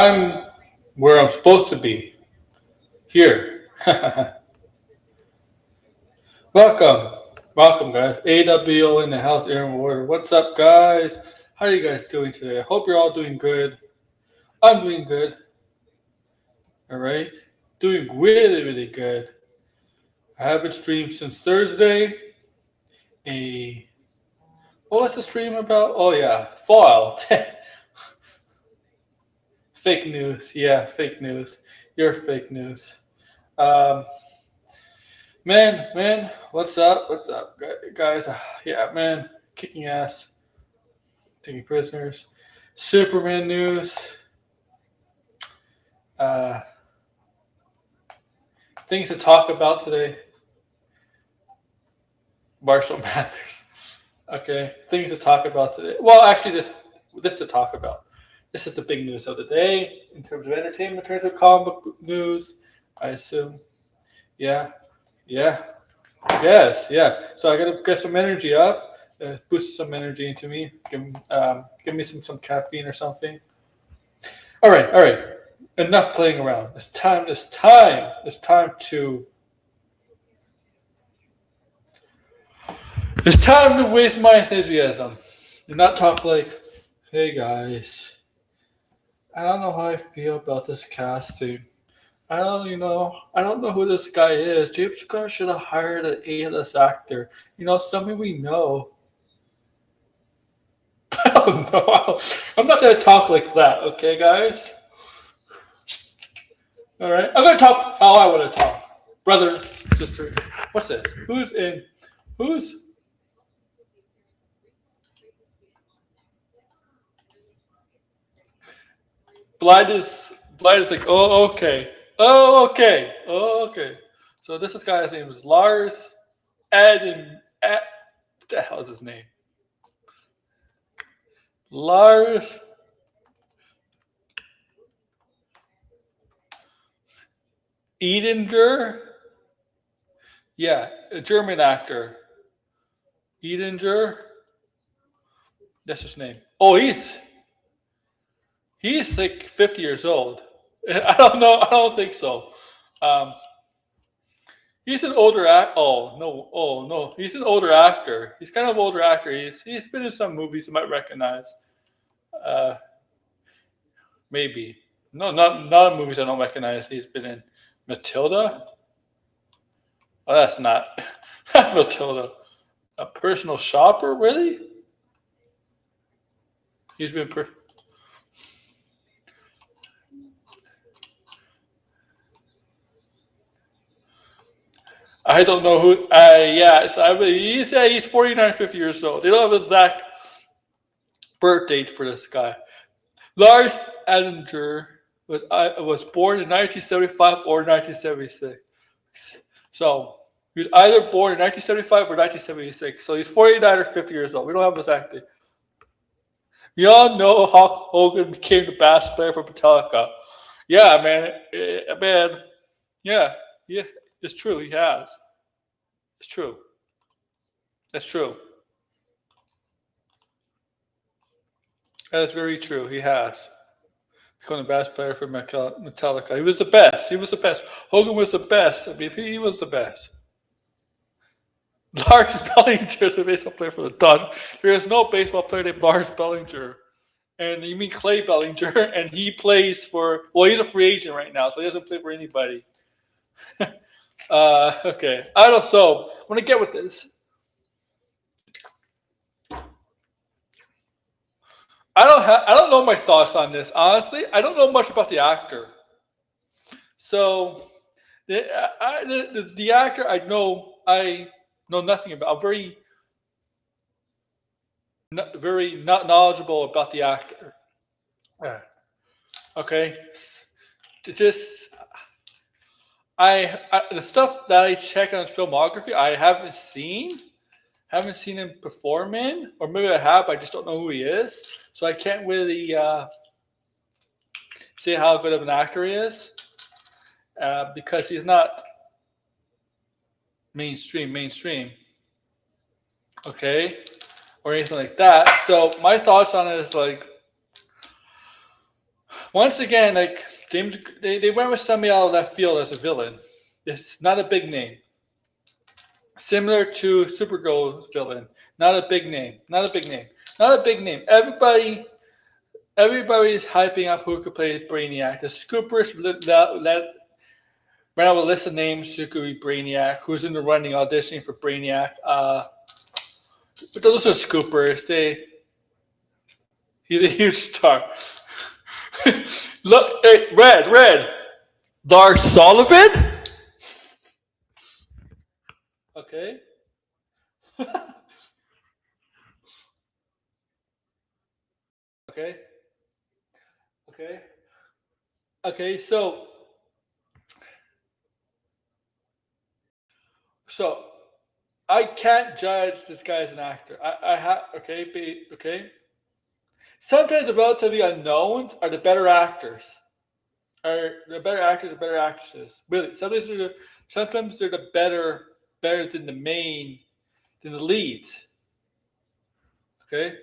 I'm where I'm supposed to be. Here. Welcome. Welcome, guys. AWO in the house, Aaron Warder. What's up, guys? How are you guys doing today? I hope you're all doing good. I'm doing good. All right. Doing really, really good. I haven't streamed since Thursday. A What was the stream about? Oh, yeah. Fallout. Fake news. Yeah, fake news. You're fake news. Um, man, what's up? What's up, guys? Yeah, man, kicking ass, taking prisoners. Superman news. Uh, Things to talk about today. Marshall Mathers. Okay, things to talk about today. Well, actually, this to talk about. This is the big news of the day in terms of entertainment, in terms of comic book news. I assume. Yeah, yeah. Yes, yeah. So I gotta get some energy up, boost some energy into me. Give me some caffeine or something. All right, all right. Enough playing around. It's time. It's time to. It's time to waste my enthusiasm. Do not talk like, hey guys, I don't know how I feel about this casting. I don't know who this guy is. James Gunn should have hired an A-list actor. Somebody we know. I don't know. I'm not going to talk like that, okay, guys? All right? I'm going to talk how I want to talk. Brothers, sisters. What's this? Who's? Blind is like, oh, okay. Oh, okay. Oh, okay. So this guy's name is Lars Eidinger. What the hell is his name? Lars Eidinger. Yeah, a German actor. Eidinger. That's his name. Oh, he's like 50 years old. I don't know. I don't think so. Um, he's an older act. Oh no. Oh no. He's an older actor. He's kind of an older actor. He's been in some movies you might recognize. Uh, Maybe. No, not movies I don't recognize. He's been in Matilda. Oh, that's not Matilda. A Personal Shopper, really? He's been. I don't know who. Yeah, so he's 49, 50 years old. They don't have an exact birth date for this guy. Lars Eidinger was born in 1975 or 1976. So he was either born in 1975 or 1976. So he's 49 or 50 years old. We don't have his exact date. We all know Hulk Hogan became the bass player for Metallica. Yeah, man. Yeah, it's true. He has. It's true. That's true. That is very true. He has become the bass player for Metallica. He was the best. Hogan was the best. I mean, he was the best. Lars Bellinger is a baseball player for the Dodgers. There is no baseball player named Lars Bellinger. And you mean Clay Bellinger, and he plays for, well, he's a free agent right now, so he doesn't play for anybody. Okay. I don't so I'm gonna get with this. I don't know my thoughts on this. Honestly, I don't know much about the actor. So the actor I know nothing about. I'm very not knowledgeable about the actor. Okay. Just the stuff that I check on his filmography, I haven't seen him perform in, or maybe I have, I just don't know who he is. So I can't really say how good of an actor he is because he's not mainstream. Okay, or anything like that. So my thoughts on it is like, Once again, like James, they went with somebody out of left field as a villain. It's not a big name. Similar to Supergirl's villain. Not a big name. Not a big name. Not a big name. Everybody's hyping up who could play Brainiac. The Scoopers ran out a list of names who could be Brainiac, who's in the running auditioning for Brainiac. But those are Scoopers. He's a huge star. Look, hey, red. Lars Sullivan? Okay. Okay. Okay. Okay. So I can't judge this guy as an actor. I have okay. Sometimes the relatively unknowns are the better actors. Are the better actors or better actresses? Really, sometimes they're the better than the leads. Okay.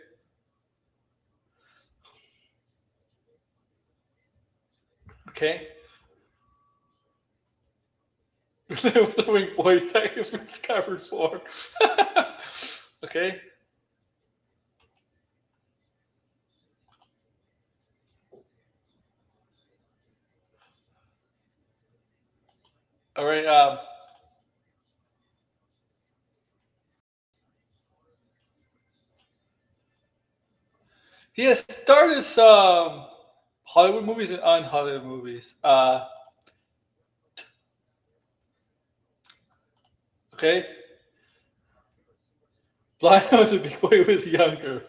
Okay. With the wing boys that it's covered for. Okay. All right. He has started some Hollywood movies and un-Hollywood movies. Okay. Blind was a big boy who was younger.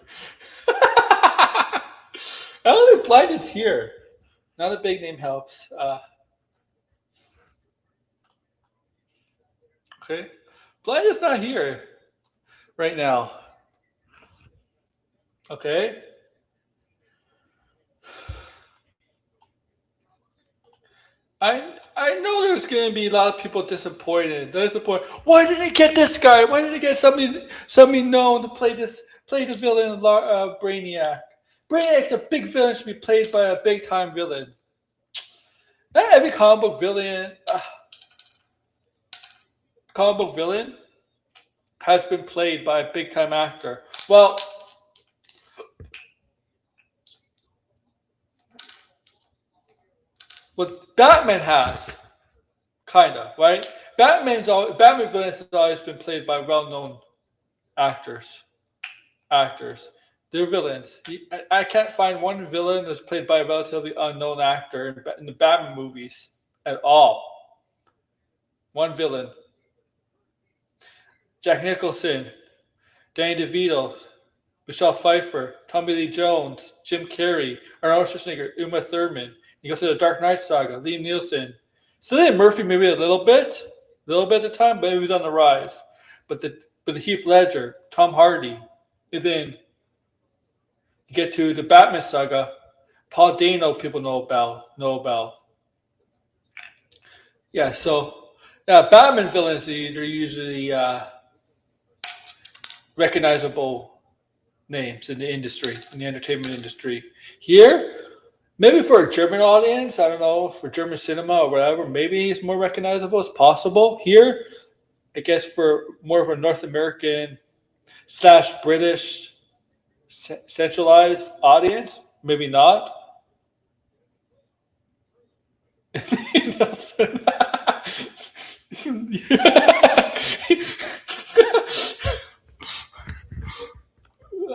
I don't think Blind is here. Not a big name helps. Okay. Blind is not here right now. Okay. I know there's going to be a lot of people disappointed. Why didn't they get this guy? Why didn't they get somebody known to play the villain of Brainiac? Brainiac's a big villain, should be played by a big time villain. Not every comic book villain has been played by a big time actor. Well, what Batman has, kind of, right? Batman villains has always been played by well known actors. They're villains. I can't find one villain that's played by a relatively unknown actor in the Batman movies at all. One villain. Jack Nicholson, Danny DeVito, Michelle Pfeiffer, Tommy Lee Jones, Jim Carrey, Arnold Schwarzenegger, Uma Thurman. You go to the Dark Knight saga, Liam Neeson. Cillian Murphy maybe a little bit at the time, but he was on the rise. But the Heath Ledger, Tom Hardy, and then you get to the Batman saga, Paul Dano people know about. Yeah, so Batman villains they're usually recognizable names in the industry, in the entertainment industry. Here, maybe for a German audience, I don't know, for German cinema or whatever, maybe it's more recognizable. It's possible. Here, I guess for more of a North American / British centralized audience, maybe not.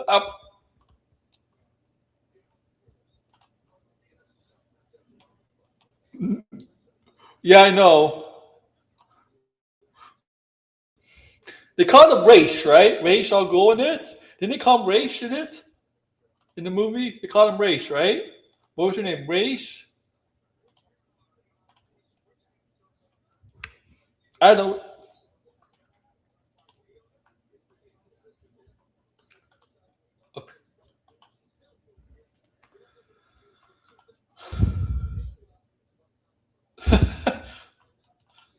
Um, yeah, I know. They call him Raish, right? Raish I'll go in it. Didn't they call him Raish in it? In the movie? They called him Raish, right? What was your name? Raish? I don't know. Okay.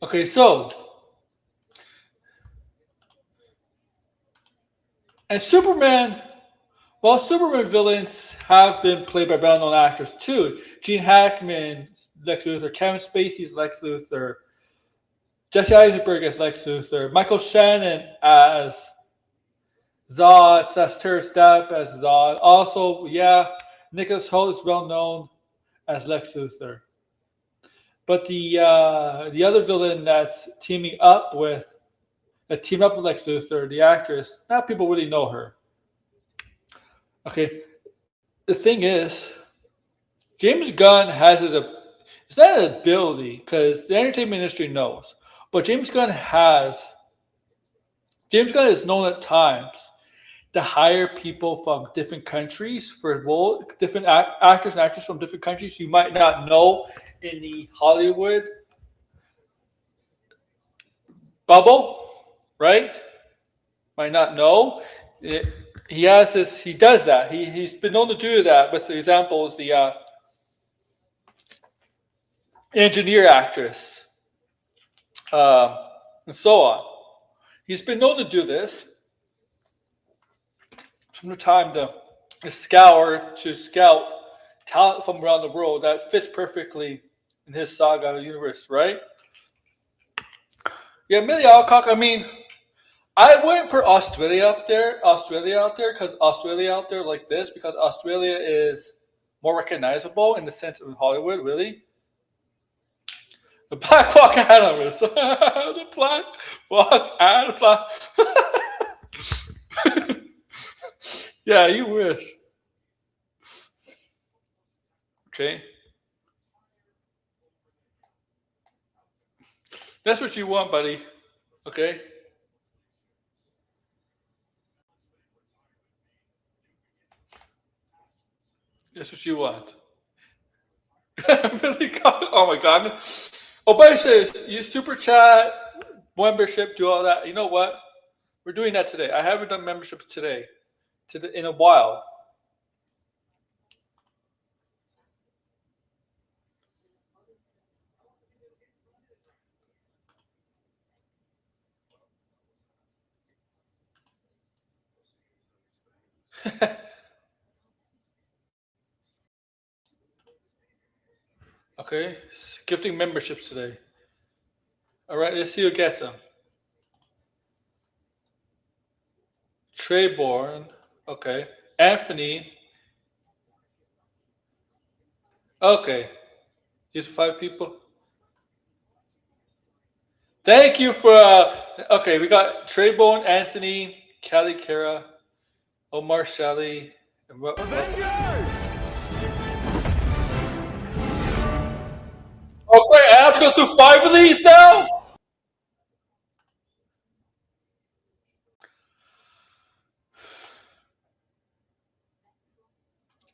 Okay, so and Superman Well, Superman villains have been played by well-known actors too. Gene Hackman, Lex Luthor, Kevin Spacey's Lex Luthor, Jesse Eisenberg as Lex Luthor, Michael Shannon as Zod, Sastur Stapp as Zod. Also, yeah, Nicholas Hoult is well known as Lex Luthor. But the other villain that's teamed up with Lex Luthor, the actress, not people really know her. Okay, the thing is, James Gunn has it's not an ability because the entertainment industry knows, but James Gunn is known at times to hire people from different countries for different actors and actresses from different countries you might not know in the Hollywood bubble, right? Might not know. He has this. He does that. He's been known to do that. But the example is the engineer actress, and so on. He's been known to do this from the time to scout talent from around the world that fits perfectly in his saga universe, right? Yeah, Millie Alcock. I mean, I wouldn't put Australia out there, because Australia out there like this, because Australia is more recognizable in the sense of Hollywood, really. The Black Walk Animals. The Black Walk Animals. Yeah, you wish. Okay. That's what you want, buddy. Okay. That's what you want. Really? Oh my god. Oh, but it says you super chat, membership, do all that. You know what? We're doing that today. I haven't done memberships today, in a while. Okay, gifting memberships today. All right, let's see who gets them. Treyborn. Okay. Anthony. Okay. These 5 people. Thank you for. Okay, we got Treyborn, Anthony, Callie, Kara, Omar, Shelley. Avengers! Oh, great. I have to go through 5 of these now?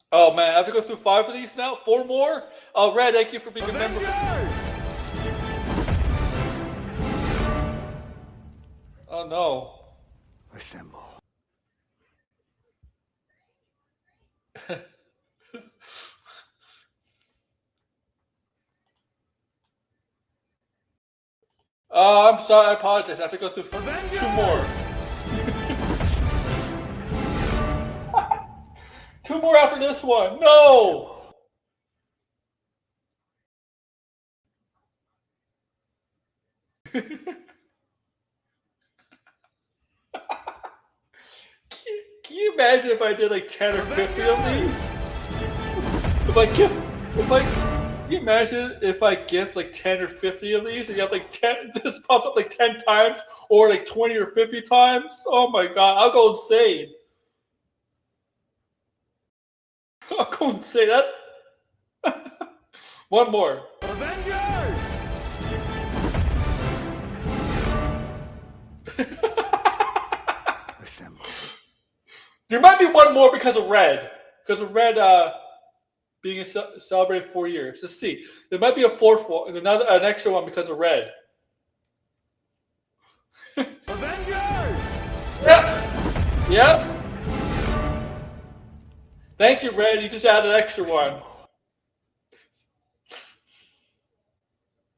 Oh, man. I have to go through 5 of these now? 4 more? Oh, Red, thank you for being a member. Oh, no. Assemble. Oh, I'm sorry. I apologize. I have to go through 2 more. 2 more after this one. No! Can you imagine if I did like 10 or 50 of these? Can you imagine if I gift like 10 or 50 of these and you have like 10, this pops up like 10 times or like 20 or 50 times? Oh my god, I'll go insane. I'll go insane. One more. Avengers! Assemble. There might be one more because of Red. Because of Red being celebrated 4 years. Let's see. There might be a 4th one, an extra one because of Red. Avengers! Yep. Yep. Thank you, Red. You just added an extra one.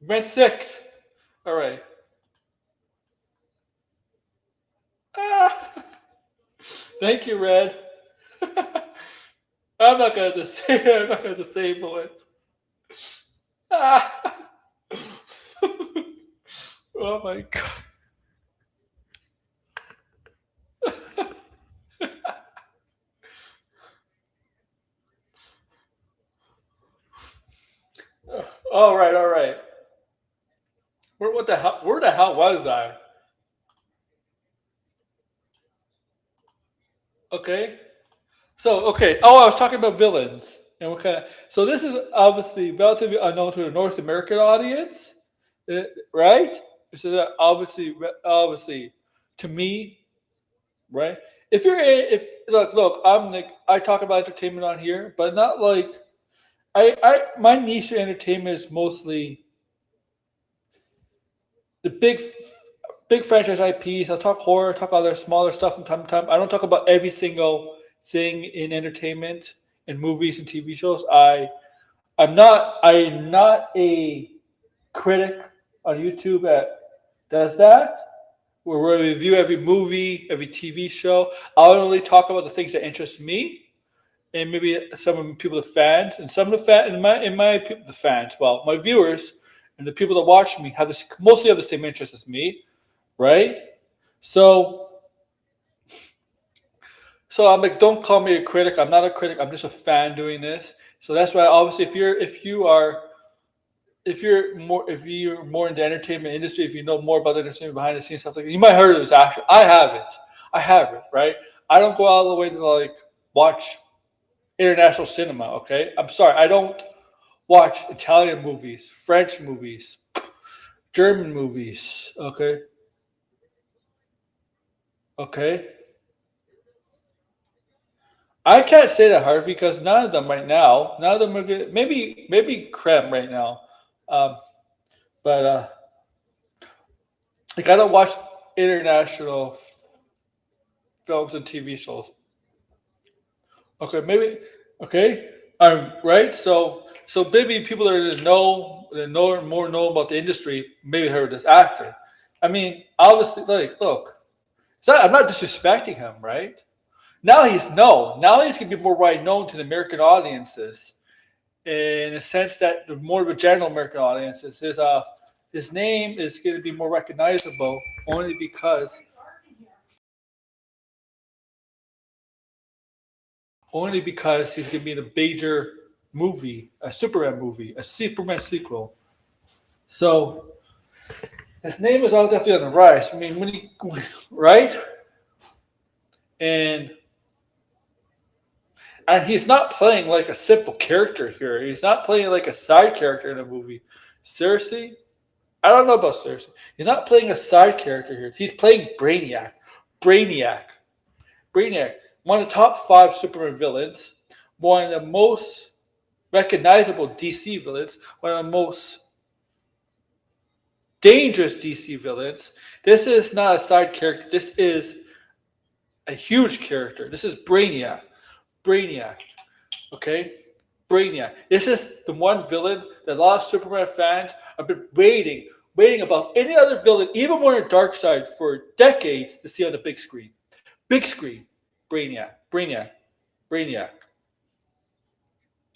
Went 6. All right. Thank you, Red. I'm not gonna say. I'm not gonna disable it. Ah. Oh my god. All right, all right. What the hell? Where the hell was I? Okay. So okay. Oh, I was talking about villains and what kind of. So this is obviously relatively unknown to the North American audience, right? This is obviously to me, right? If you're if look, I'm like I talk about entertainment on here, but not like I my niche of entertainment is mostly the big franchise IPs. I'll talk horror, talk other smaller stuff from time to time. I don't talk about every single thing in entertainment and movies and TV shows. I'm not a critic on YouTube that does that. Where we review every movie, every TV show. I'll only talk about the things that interest me and maybe some of the people, the fans, and some of the fan in my people, the fans. Well, my viewers and the people that watch me have mostly have the same interest as me, right? So, so I'm like, don't call me a critic. I'm not a critic. I'm just a fan doing this. So that's why, obviously, if you're more in the entertainment industry, if you know more about the entertainment behind the scenes stuff like that, you might have heard of this actor. I haven't, right? I don't go all the way to like watch international cinema. Okay, I'm sorry, I don't watch Italian movies, French movies, German movies. Okay, okay. I can't say that Harvey because none of them right now. None of them are good. Maybe Creme right now, um, but like I don't watch international films and TV shows. Okay, maybe okay. Right. So maybe people that know about the industry maybe heard this actor. I mean, obviously, like, look, I'm not disrespecting him, right? Now he's known. Now he's gonna be more wide known to the American audiences, in a sense that the more of a general American audiences. His name is gonna be more recognizable only because he's gonna be in a major movie, a Superman sequel. So his name is all definitely on the rise. I mean, when he right, and he's not playing like a simple character here. He's not playing like a side character in a movie. Cersei, I don't know about Cersei. He's not playing a side character here. He's playing Brainiac. Brainiac. Brainiac. One of the top 5 Superman villains. One of the most recognizable DC villains. One of the most dangerous DC villains. This is not a side character. This is a huge character. This is Brainiac. Brainiac. Okay? Brainiac. This is the one villain that a lot of Superman fans have been waiting about any other villain, even more than Darkseid, for decades to see on the big screen. Big screen. Brainiac. Brainiac. Brainiac.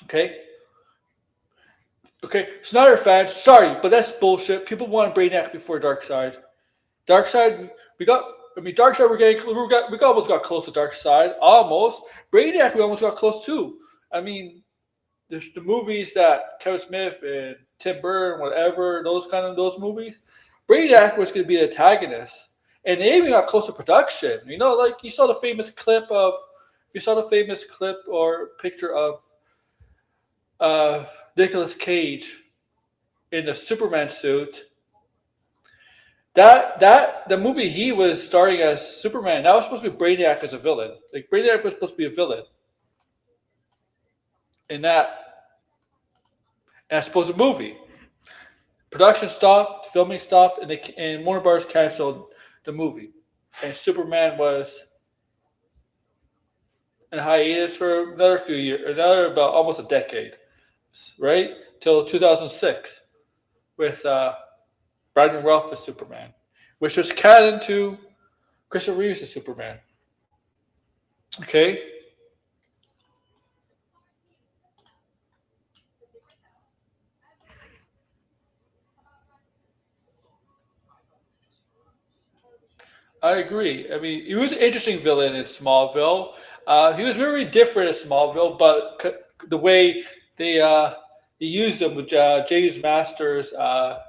Okay? Okay, Snyder fans, sorry, but that's bullshit. People wanted Brainiac before Darkseid. Darkseid, Darkseid, we almost got close to Darkseid, almost. Brainiac, we almost got close too. I mean, there's the movies that Kevin Smith and Tim Burton, whatever, those movies. Brainiac was going to be the antagonist, and they even got close to production. You know, like you saw the famous clip or picture of Nicolas Cage in the Superman suit. That the movie he was starring as Superman, that was supposed to be Brainiac as a villain. Like Brainiac was supposed to be a villain in that, and I suppose a movie. Production stopped, filming stopped, and Warner Bros. Canceled the movie, and Superman was in hiatus for another few years, about almost a decade, right? Till 2006 with Brandon Routh as Superman, which was canon to Christopher Reeves as Superman. Okay? I agree. I mean, he was an interesting villain in Smallville. He was very different in Smallville, but the way they used him with James Masters,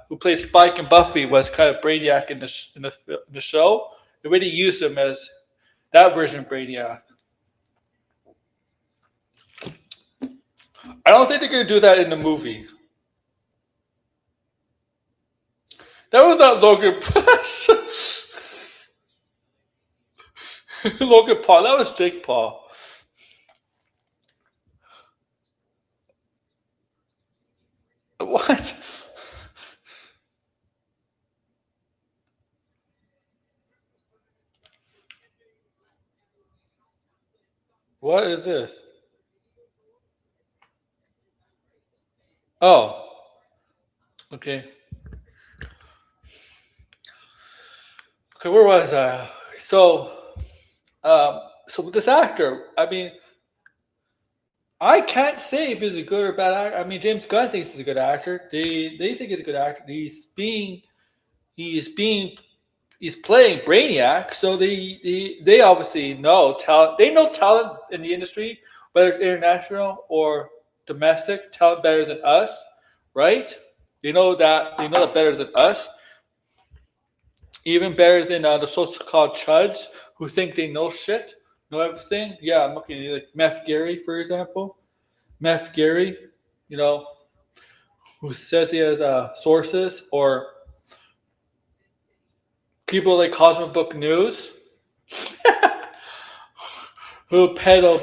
who plays Spike and Buffy, was kind of Brainiac in the show. The way they used him as that version of Brainiac. I don't think they're going to do that in the movie. That was not Logan. Logan Paul. That was Jake Paul. What? What is this? Oh, okay. Okay, where was I? So with this actor, I mean, I can't say if he's a good or bad actor. I mean, James Gunn thinks he's a good actor. They think he's a good actor. He's being he's playing Brainiac, so they obviously know talent. They know talent in the industry, whether it's international or domestic, talent better than us, right? They know that better than us, even better than the so-called chuds who think they know shit, know everything. Yeah, I'm looking at like Meth Gary, for example. Meth Gary, you know, who says he has sources, or people like Cosmic Book News who peddle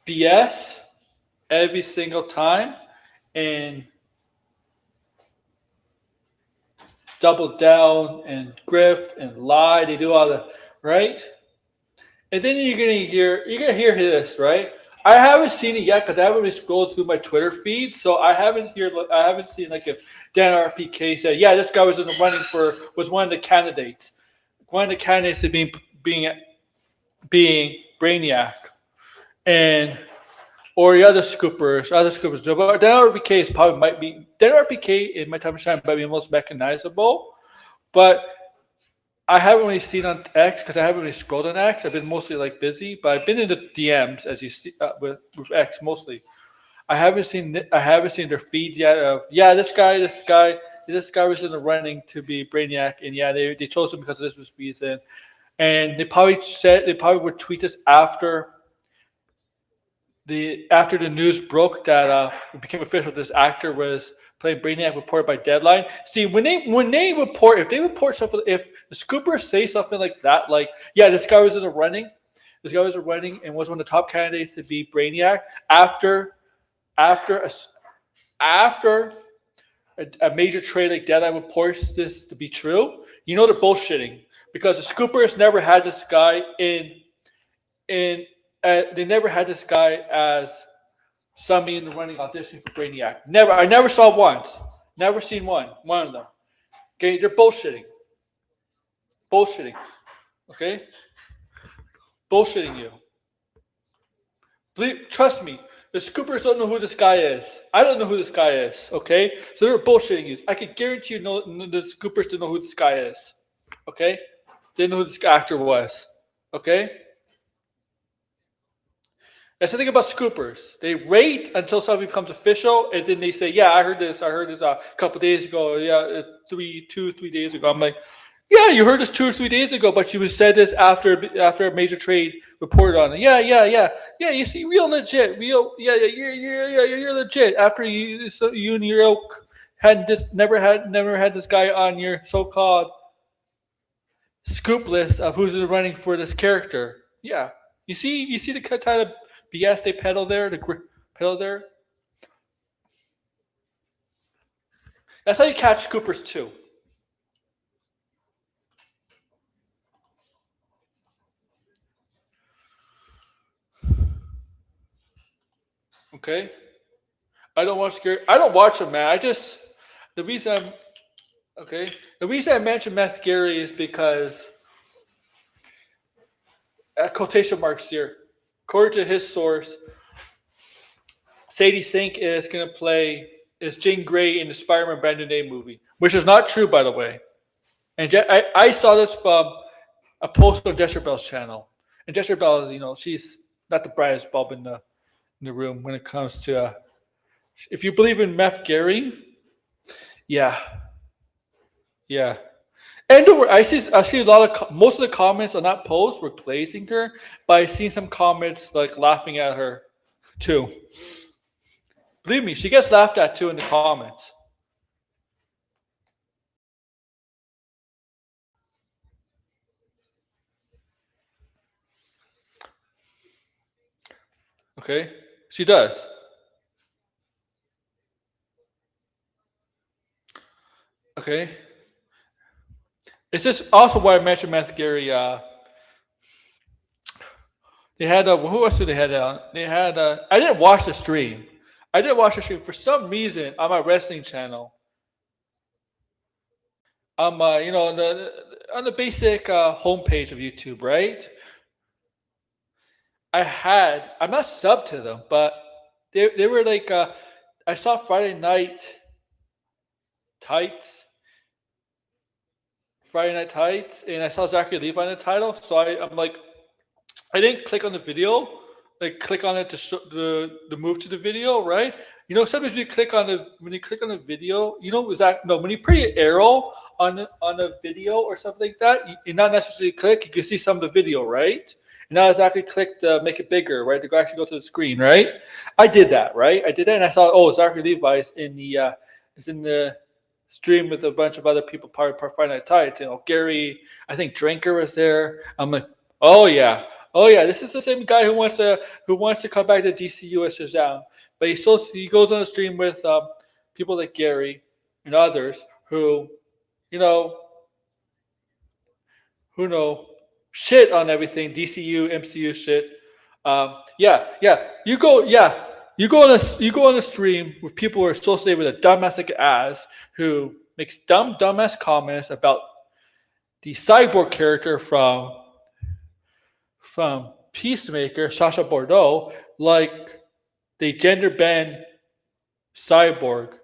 BS every single time and double down and grift and lie. They do all the right, and then you're gonna hear this, right? I haven't seen it yet because I haven't been scrolled through my Twitter feed, so I haven't seen like if Dan RPK said, yeah, this guy was in the running was one of the candidates, to being Brainiac, and or the other scoopers. But Dan RPK in my time to shine might be the most recognizable, but I haven't really seen on X because I haven't really scrolled on X. I've been mostly like busy, but I've been in the DMs as you see with X mostly. I haven't seen their feeds yet. Of yeah, this guy was in the running to be Brainiac, and yeah, they chose him because of this reason. And they probably would tweet this after the news broke that it became official. This actor was playing Brainiac, reported by Deadline. See, when they report, if they report something, if the scoopers say something like that, like yeah, this guy was in the running, and was one of the top candidates to be Brainiac after a, after a major trade like Deadline reports this to be true, they're bullshitting because the scoopers never had this guy in they never had this guy as somebody in the running auditioning for Brainiac. Never. I never saw once. Never seen one of them. Okay, they're bullshitting. Bullshitting. Okay? Bullshitting you. Trust me, the scoopers don't know who this guy is. I don't know who this guy is. Okay? So they're bullshitting you. I can guarantee you the scoopers don't know who this guy is. Okay? They didn't know who this actor was. Okay? That's the thing about scoopers. They wait until something becomes official, and then they say, "Yeah, I heard this. A couple days ago. Yeah, 3 days ago." I'm like, "Yeah, you heard this 2 or 3 days ago, but you said this after a major trade reported on it." Yeah. You see, real legit, real. Yeah. You're legit. After you and your ilk had never had this guy on your so-called scoop list of who's running for this character. Yeah, you see the kind of BS they pedal there, pedal there. That's how you catch scoopers too. Okay, I don't watch Gary. I don't watch them, man. The reason I'm okay. The reason I mentioned Meth Gary is because quotation marks here. According to his source, Sadie Sink is Jean Grey in the Spider-Man Brand New Day movie, which is not true, by the way. And I saw this from a post on Jester Bell's channel, and Jester Bell, she's not the brightest bulb in the room when it comes to. If you believe in Meth Gary, yeah, yeah. And I see a lot of most of the comments on that post were praising her, but I seen some comments like laughing at her too. Believe me, she gets laughed at too in the comments. Okay, she does. Okay, it's just also why I mentioned Meth Gary. They had who else did they had on? They had I didn't watch the stream. I didn't watch the stream for some reason on my wrestling channel. On the basic homepage of YouTube, right? I'm not subbed to them, but they were like I saw Friday Night Tights, and I saw Zachary Levi in the title, so I'm like, I didn't click on the video, like click on it to show the move to the video, right? Sometimes when you click on the video, when you put your arrow on a video or something like that, you not necessarily click, you can see some of the video, right? And now exactly click to make it bigger, right? To actually go to the screen, right? I did that, right? And I saw, Zachary Levi is in the stream with a bunch of other people, part of Friday Night Tights. Gary, I think Drinker was there. I'm like, oh yeah, this is the same guy who wants to come back to DCU as Shazam. But he goes on a stream with people like Gary and others who know shit on everything, DCU, MCU shit. You go on a stream with people who are associated with a dumbass like Az who makes dumbass comments about the cyborg character from Peacemaker, Sasha Bordeaux, like they gender banned cyborg.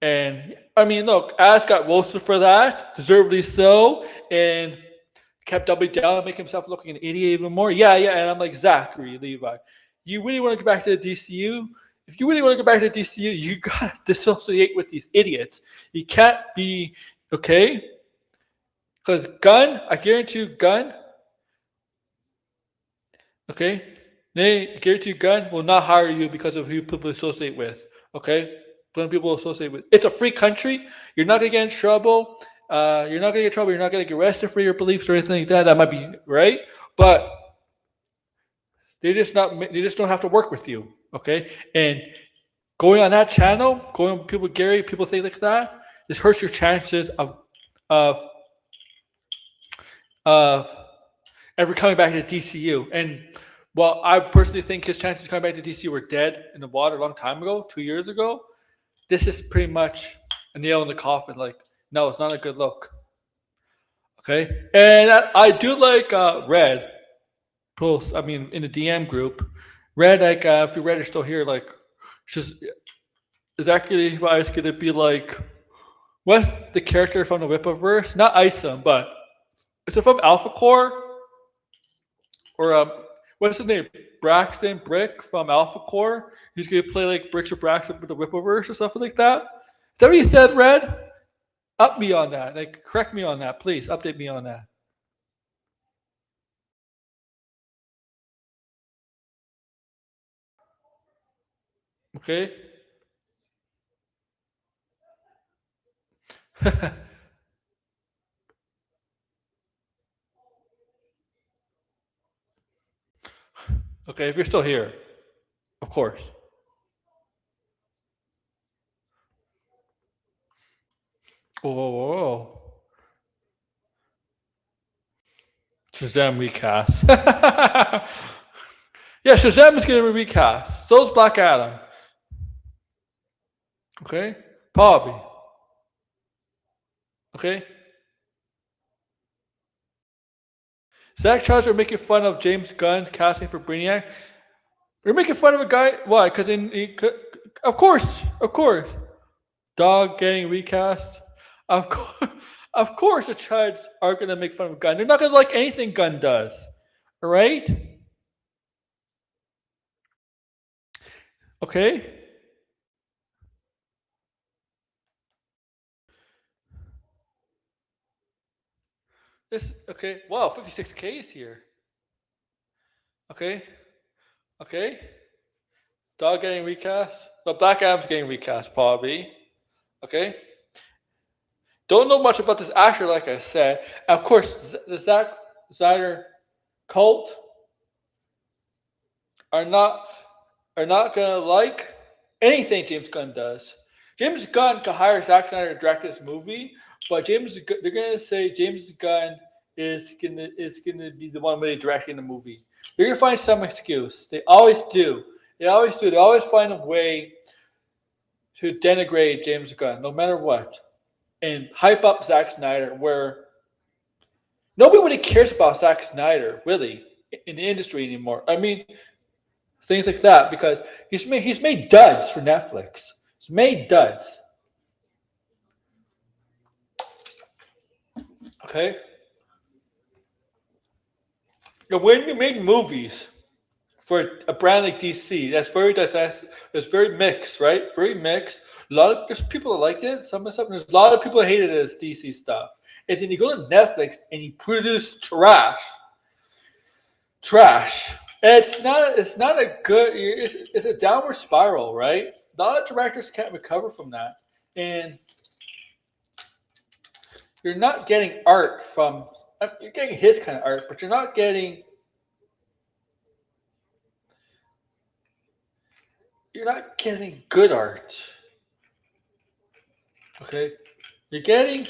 And I mean, look, Az got roasted for that, deservedly so, and kept doubling down and making himself look like an idiot even more. Yeah, and I'm like, Zachary Levi, you really want to go back to the DCU? If you really want to go back to the DCU, you gotta dissociate with these idiots. You can't be okay. Because I guarantee you, okay, I guarantee you, Gunn will not hire you because of who people associate with. Okay, when people associate with, it's a free country. You're not gonna get in trouble. You're not gonna get in trouble. You're not gonna get arrested for your beliefs or anything like that. That might be right, but they just don't have to work with you. Okay, and going on that channel, going with people, Gary, people think like that, this hurts your chances of ever coming back to DCU. And well, I personally think his chances of coming back to DCU were dead in the water a long time ago, 2 years ago. This is pretty much a nail in the coffin. Like, no, it's not a good look. Okay, and I do like Red post. I mean, in the DM group, Red, like if you Red are still here, like, just is actually advised going to be like, what's the character from the Whippaverse? Not Isom, but is it from Alpha Core? Or what's his name? Braxton Brick from Alpha Core. He's gonna play like Bricks or Braxton with the Whippaverse or something like that. Is that what you said, Red? Up me on that. Like, correct me on that, please. Update me on that. Okay. Okay, if you're still here, of course. Whoa. Shazam recast. Yeah, Shazam is going to be recast. So is Black Adam. Okay? Probably. Okay? Zach Charles are making fun of James Gunn's casting for Brainiac. We're making fun of a guy. Why? Because of course. Dog getting recast. Of course. Of course, the Chads are going to make fun of Gunn. They're not going to like anything Gunn does. All right? Okay? This, okay. Wow, 56K is here. Okay? Okay? Dog getting recast? Well, Black Adam's getting recast, probably. Okay? Don't know much about this actor, like I said. And of course, the Zack Snyder cult are not gonna like anything James Gunn does. James Gunn could hire Zack Snyder to direct this movie, but they're gonna say James Gunn is gonna be the one really directing the movie. They're gonna find some excuse. They always do. They always do. They always find a way to denigrate James Gunn, no matter what, and hype up Zack Snyder, where nobody really cares about Zack Snyder, really, in the industry anymore. I mean, things like that, because he's made duds for Netflix. He's made duds. Okay? And when you make movies for a brand like DC, that's very it's very mixed, right? Very mixed. There's people that liked it, some of stuff, and there's a lot of people that hated it as DC stuff. And then you go to Netflix and you produce trash. It's not a good. It's a downward spiral, right? A lot of directors can't recover from that, and you're not getting art from. You're getting his kind of art, but you're not getting. You're not getting good art. Okay, you're getting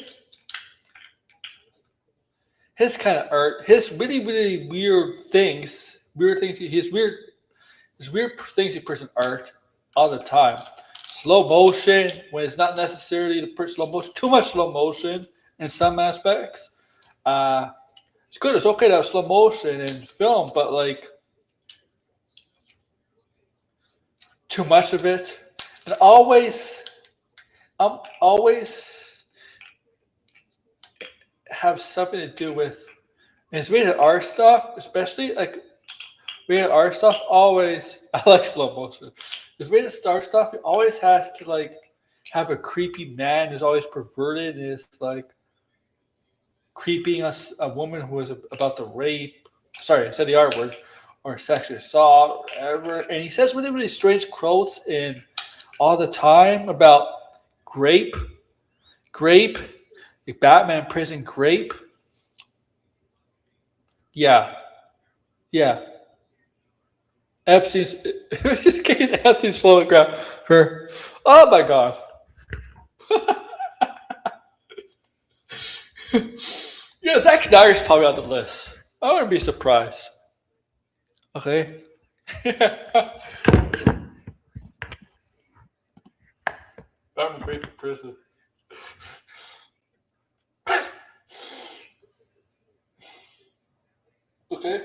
his kind of art. His really weird things. His weird things he puts in art all the time. Slow motion when it's not necessarily to put slow motion. Too much slow motion in some aspects. It's good. It's okay to have slow motion in film, but like too much of it, and always have something to do with. And it's rated R stuff, especially like rated R stuff. Always, I like slow motion. This rated star stuff, it always has to like have a creepy man who's always perverted and is like creeping a woman who is about to rape. Sorry, I said the R word, or sexual assault, or whatever. And he says really strange quotes in all the time about grape, like Batman prison grape. Yeah. Epstein's photograph. Her. Oh my god. Yeah, Zack Snyder's probably on the list. I wouldn't be surprised. Okay. I'm great in prison. Okay.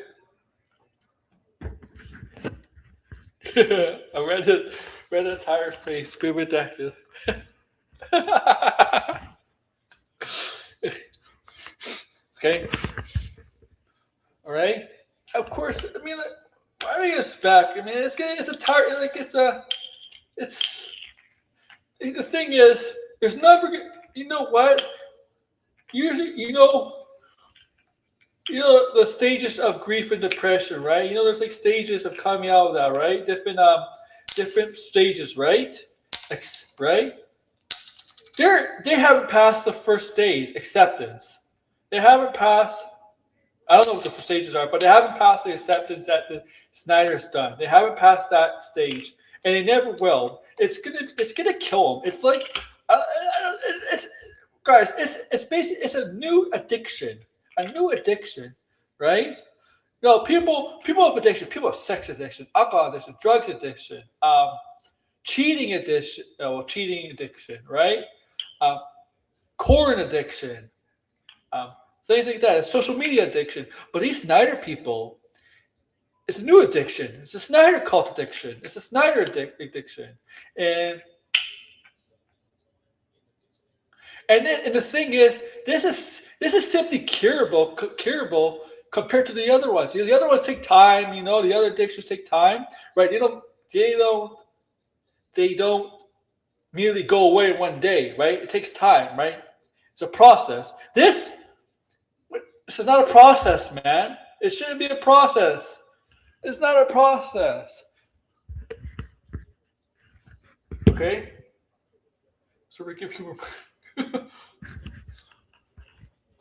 I read it. Read the entire face. Be redacted. Okay. All right. Of course. I mean, why are you back? I mean, it's a target. Like it's. The thing is, there's never. You know what? Usually, you know the stages of grief and depression, right? You know, there's like stages of coming out of that, right? Different stages, right? Right? They haven't passed the first stage, acceptance. They haven't passed. I don't know what the stages are, but they haven't passed the acceptance that the Snyder's done. They haven't passed that stage, and they never will. It's gonna kill them. It's like, it's guys. It's basically it's a new addiction. Right? No, people have addiction. People have sex addiction, alcohol addiction, drugs addiction, cheating addiction, right? Corn addiction, things like that. Social media addiction. But these Snyder people, it's a new addiction. It's a Snyder cult addiction. It's a Snyder addiction, and And the thing is, this is simply curable compared to the other ones. The other ones take time. The other addictions take time, right? They don't merely go away in one day, right? It takes time, right? It's a process. This is not a process, man. It shouldn't be a process. It's not a process. Okay? So we give you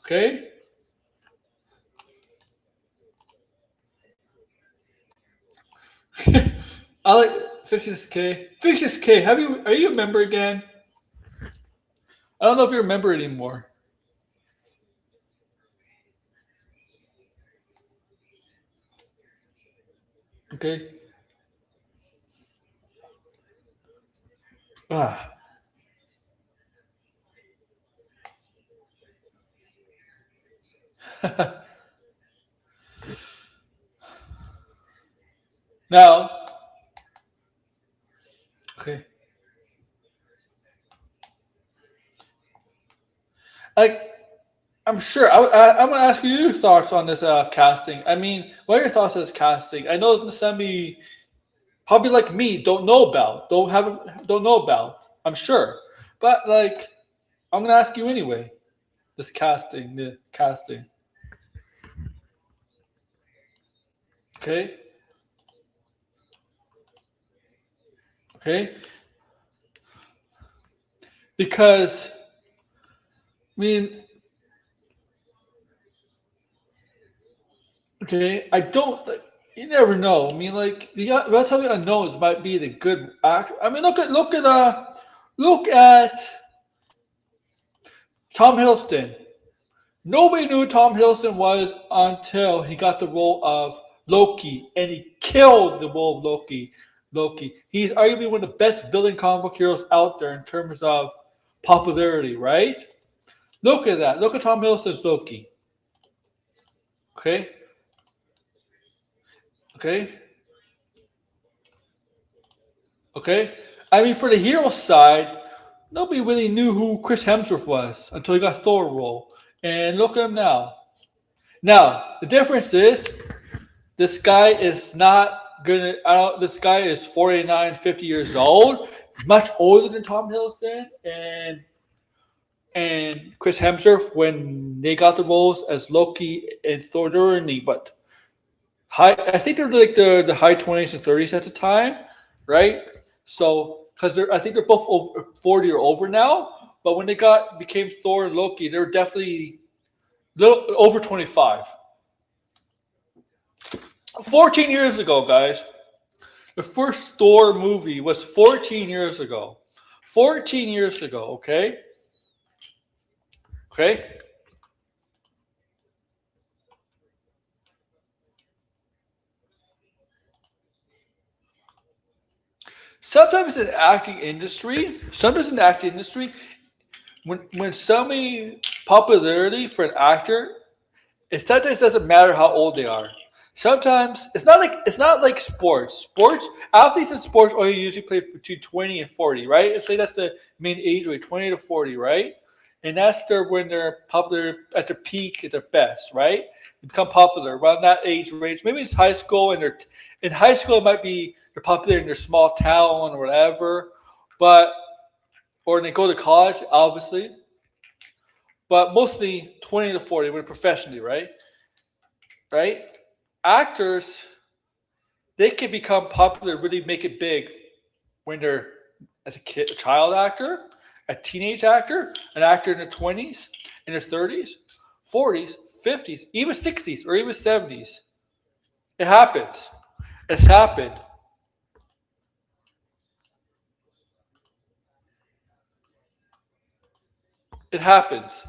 okay? I like 56K. 56K. Are you a member again? I don't know if you're a member anymore. Okay. Ah. Now, okay. Like, I'm sure. I'm gonna ask you your thoughts on this casting. I mean, what are your thoughts on this casting? I know some probably like me don't know about, don't know about. I'm sure, but like, I'm gonna ask you anyway. The casting. Okay, okay, because I mean, okay, I don't. You never know. I mean, like the relatively unknowns might be the good actor. I mean, look at Tom Hiddleston. Nobody knew who Tom Hiddleston was until he got the role of Loki, and he killed the role of Loki. He's arguably one of the best villain comic book heroes out there in terms of popularity, right? Look at that. Look at Tom Hiddleston's Loki. Okay? Okay? Okay? I mean, for the hero side, nobody really knew who Chris Hemsworth was until he got Thor role. And look at him now. Now, the difference is this guy is not gonna. This guy is 49, 50 years old, much older than Tom Hiddleston and Chris Hemsworth when they got the roles as Loki and Thor. They were in the but high. I think they were like the high 20s and 30s at the time, right? So because I think they're both over 40 or over now. But when they became Thor and Loki, they were definitely little over 25. 14 years ago, guys. The first Thor movie was 14 years ago. 14 years ago, okay? Okay? Sometimes in the acting industry, when somebody popularity for an actor, it sometimes doesn't matter how old they are. Sometimes it's not like sports. Athletes in sports only usually play between 20 and 40, right? Let's say that's the main age range, 20 to 40, right? And that's when they're popular at their peak, at their best, right? They become popular around that age range. Maybe it's high school, and in high school it might be they're popular in their small town or whatever, but or they go to college, obviously, but mostly 20 to 40 when professionally, right? Right? Actors, they can become popular, really make it big when they're as a child actor, a teenage actor, an actor in their 20s, in their 30s, 40s, 50s, even 60s, or even 70s. It happens. It's happened. It happens.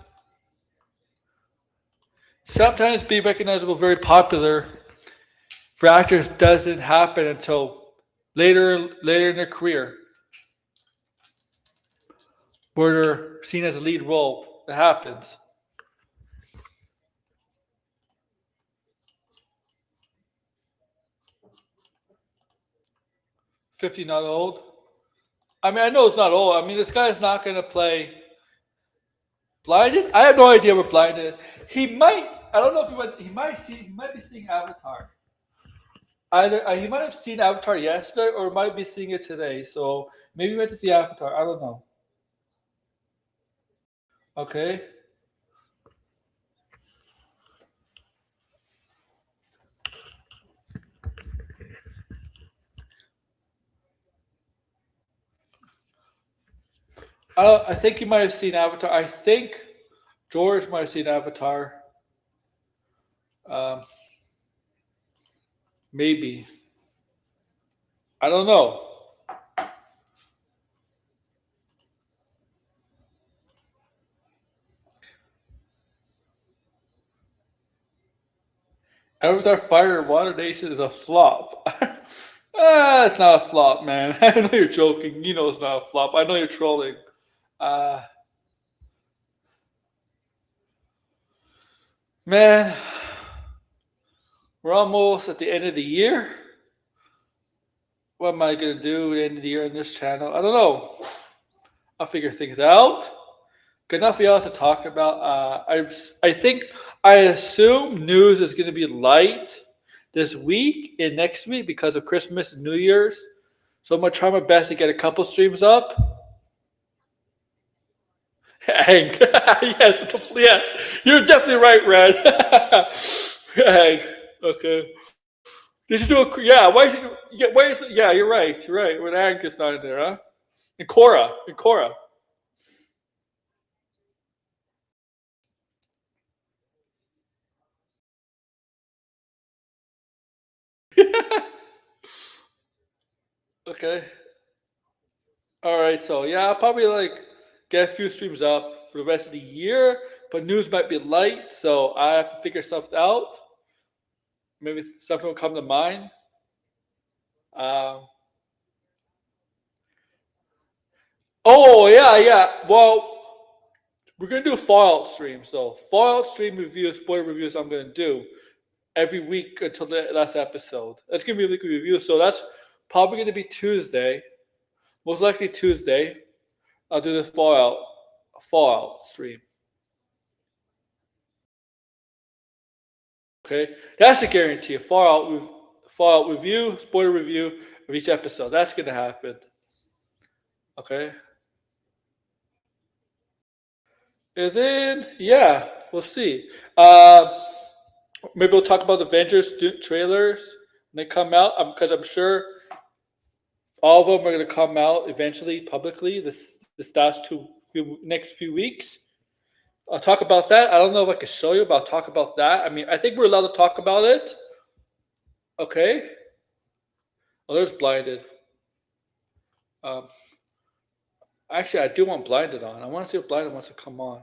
Sometimes being recognizable, very popular for actors doesn't happen until later in their career, where they're seen as a lead role. It happens. 50 not old. I mean, I know it's not old. I mean, this guy is not going to play. Blinded? I have no idea where Blinded is. He might. I don't know if he went. He might see. He might be seeing Avatar. Either he might have seen Avatar yesterday, or might be seeing it today. So maybe he went to see Avatar. I don't know. Okay. I think he might have seen Avatar. I think George might have seen Avatar. Um, maybe. I don't know. Avatar Fire and Water Nation is a flop. It's not a flop, man. I know you're joking. You know it's not a flop. I know you're trolling. Uh, man, we're almost at the end of the year. What am I gonna do at the end of the year on this channel? I don't know. I'll figure things out. Good enough for y'all to talk about. I assume news is gonna be light this week and next week because of Christmas and New Year's. So I'm gonna try my best to get a couple streams up. Hank, yes, you're definitely right, Red. Hank, okay. Did you do a? Yeah, why is it? Yeah, why is it? Yeah, you're right. You're right. When Hank is not in there, huh? And Cora. Okay. All right. So yeah, I'll probably get a few streams up for the rest of the year, but news might be light, so I have to figure something out. Maybe something will come to mind. Um, oh yeah. Well, we're gonna do a Fallout stream. So Fallout stream reviews, spoiler reviews. I'm gonna do every week until the last episode. That's gonna be a weekly review. So that's probably gonna be Tuesday. Most likely Tuesday. I'll do the Fallout stream. Okay, that's a guarantee. Fallout review, spoiler review of each episode. That's gonna happen. Okay, and then yeah, we'll see. Maybe we'll talk about the Avengers trailers when they come out. Because I'm sure all of them are going to come out eventually publicly this next few weeks. I'll talk about that. I don't know if I can show you, but I'll talk about that. I mean, I think we're allowed to talk about it. Okay. Oh, there's Blinded. Actually, I do want Blinded on. I want to see if Blinded wants to come on.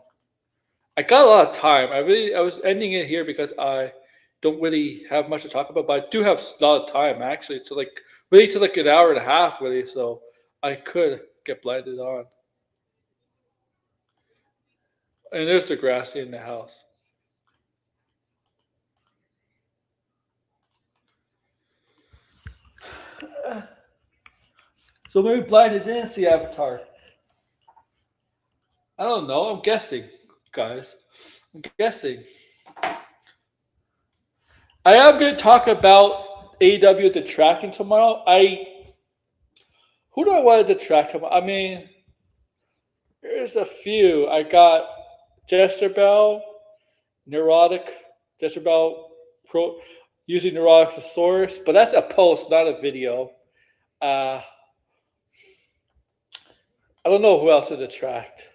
I got a lot of time. I was ending it here because I don't really have much to talk about, but I do have a lot of time actually. To an hour and a half really, so I could get Blinded on. And there's the grassy in the house. So maybe Blinded didn't see Avatar. I don't know. I'm guessing, guys. I'm guessing. I am going to talk about AEW detracting tomorrow. Who do I want to detract tomorrow? I mean, there's a few. I got Jester Bell, Neurotic, Jester Bell using Neurotic as a source, but that's a post, not a video. I don't know who else to detract.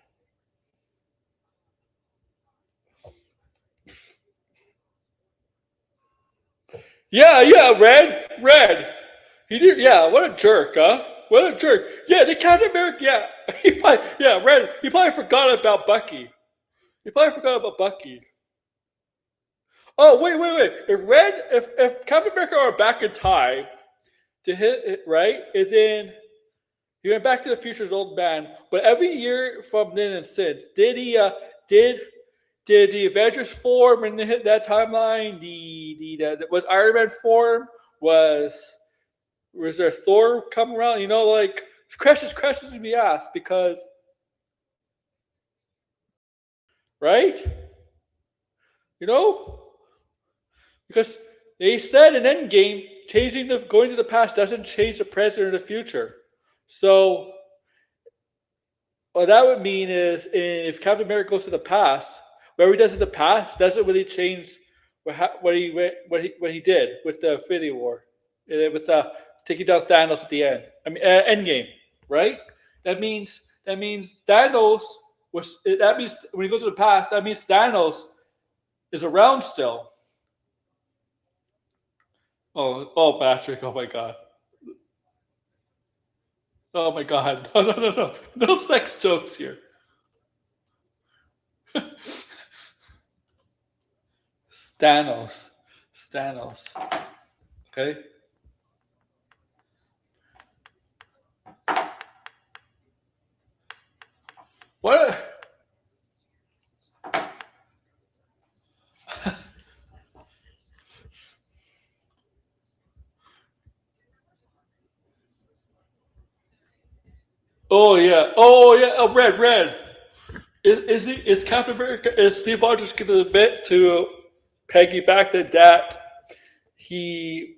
Yeah, Red. He did. Yeah, what a jerk, huh? What a jerk. Yeah, the Captain America. Yeah, Red. He probably forgot about Bucky. Oh, wait. If Captain America are back in time to hit it right, and then he went back to the future's old man. But every year from then and since, did the Avengers form and hit that timeline? Was Iron Man form? Was there Thor come around? Questions to be asked because right? You know, because they said in Endgame, changing the going to the past doesn't change the present or the future. So what that would mean is if Captain America goes to the past, whatever he does in the past doesn't really change what he did with the Infinity War, with taking down Thanos at the end. I mean, Endgame, right? That means Thanos was. That means when he goes to the past, that means Thanos is around still. Oh, Patrick! Oh my God! Oh my God! No, no, no, no! No sex jokes here. Thanos. Thanos. Okay. What? Oh yeah. Oh yeah. Oh, red, red. Is Captain America? Is Steve Rogers giving a bit to Peggy back that he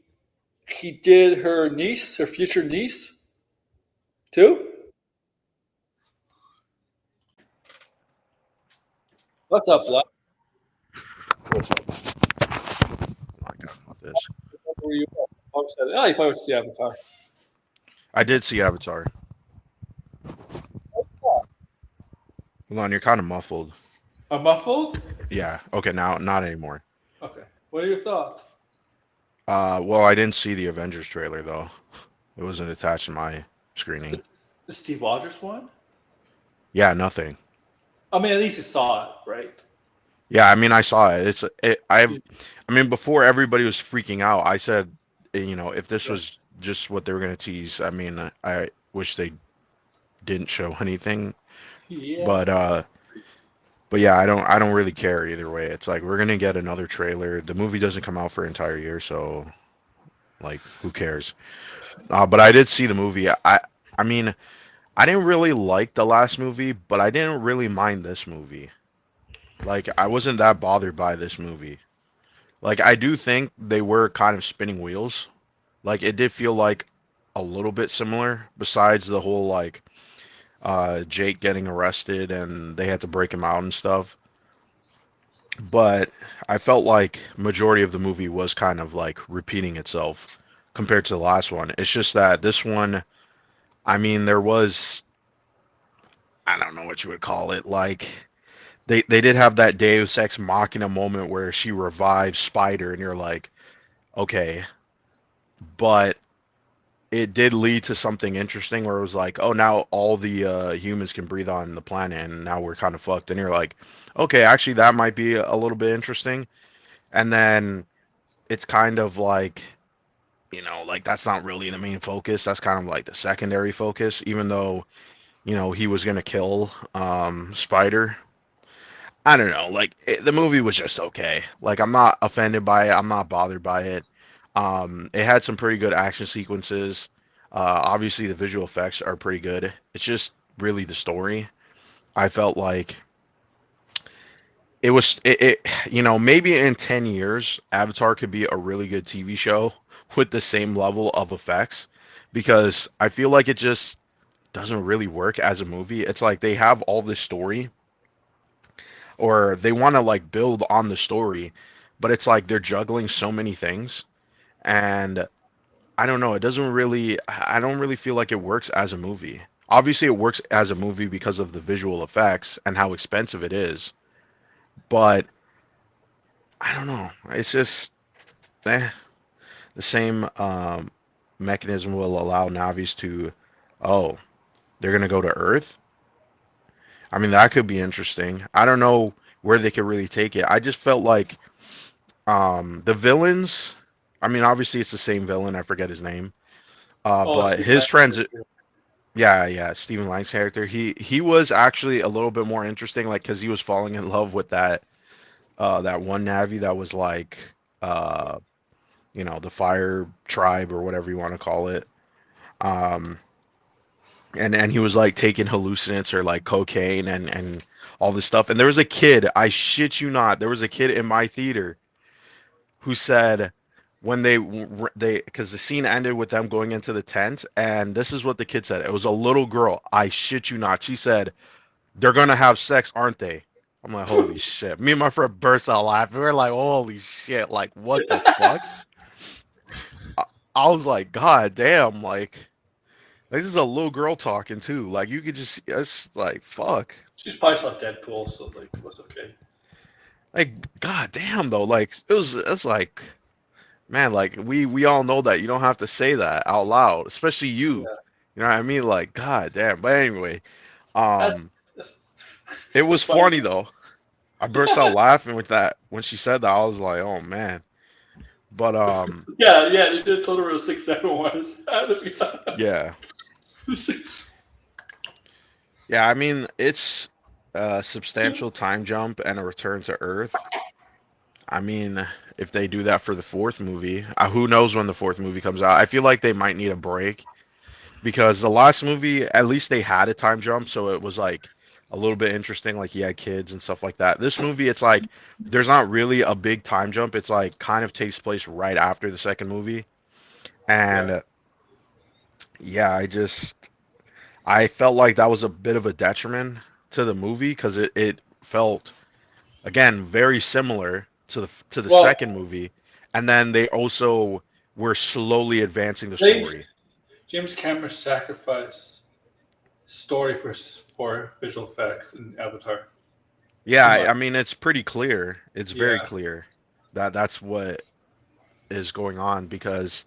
he did her niece, her future niece, too? What's up, Black? What's up? My God, with this. Where were you? Oh, you probably went to see Avatar. I did see Avatar. Hold on, you're kind of muffled. I'm muffled. Yeah. Okay, now not anymore. Okay. What are your thoughts? Well, I didn't see the Avengers trailer though. It wasn't attached to my screening. The Steve Rogers one? Yeah, nothing. I mean, at least you saw it, right? Yeah, I mean, I saw it. I mean, before everybody was freaking out, I said, if this Yeah. was just what they were gonna tease, I mean, I wish they didn't show anything. Yeah. But but yeah, I don't really care either way. It's like we're gonna get another trailer. The movie doesn't come out for an entire year, so like, who cares? But I did see the movie. I mean, I didn't really like the last movie, but I didn't really mind this movie. Like, I wasn't that bothered by this movie. Like, I do think they were kind of spinning wheels. Like, it did feel like a little bit similar, besides the whole like Jake getting arrested and they had to break him out and stuff. But I felt like majority of the movie was kind of like repeating itself compared to the last one. It's just that this one, I mean, there was, I don't know what you would call it. Like they did have that Deus Ex Machina moment where she revives Spider, and you're like, okay, but it did lead to something interesting where it was like, oh, now all the humans can breathe on the planet, and now we're kind of fucked. And you're like, okay, actually, that might be a little bit interesting. And then it's kind of like, like that's not really the main focus. That's kind of like the secondary focus, even though, he was gonna kill Spider. I don't know. Like the movie was just okay. Like I'm not offended by it. I'm not bothered by it. It had some pretty good action sequences. Obviously, the visual effects are pretty good. It's just really the story. I felt like maybe in 10 years, Avatar could be a really good TV show with the same level of effects because I feel like it just doesn't really work as a movie. It's like they have all this story or they want to like build on the story, but it's like they're juggling so many things and I don't know, I don't really feel like it works as a movie. Obviously it works as a movie because of the visual effects and how expensive it is, but I don't know. It's just eh, the same mechanism will allow Navis to, oh, they're gonna go to Earth. I mean, that could be interesting. I don't know where they could really take it. I just felt like the villains. I mean, obviously it's the same villain. I forget his name. Oh, But Steve his Rogers. transit. Yeah, yeah, Stephen Lang's character. He was actually a little bit more interesting, like because he was falling in love with that one Navi that was like uh the fire tribe or whatever you want to call it. Um, and he was like taking hallucinants or like cocaine and all this stuff. And there was a kid, I shit you not, there was a kid in my theater who said when they because the scene ended with them going into the tent, and this is what the kid said. It was a little girl. I shit you not. She said, "They're gonna have sex, aren't they?" I'm like, holy shit. Me and my friend burst out laughing. We are like, holy shit, like what the fuck? I, I was like, God damn, like this is a little girl talking too. Like you could just it's like fuck. She's probably saw Deadpool, so like it was okay. Like god damn though, like it's like man, like we all know that you don't have to say that out loud, especially you. Yeah, You know what I mean? Like god damn. But anyway, that's um that's, it that's was funny. funny though. I burst out laughing with that when she said that. I was like, "Oh man." But Yeah, they should have told her it was 6'7" was. yeah. Yeah, I mean, it's a substantial time jump and a return to Earth. I mean, if they do that for the fourth movie, who knows when the fourth movie comes out? I feel like they might need a break because the last movie, at least they had a time jump, so it was like a little bit interesting, like he had kids and stuff like that. This movie, it's like there's not really a big time jump. It's like kind of takes place right after the second movie, and Yeah. yeah, I felt like that was a bit of a detriment to the movie because it felt again very similar to the Well, second movie, and then they also were slowly advancing the James story. James Cameron sacrificed story for visual effects in Avatar Yeah, too I much. mean it's pretty clear. It's very Yeah, clear that that's what is going on because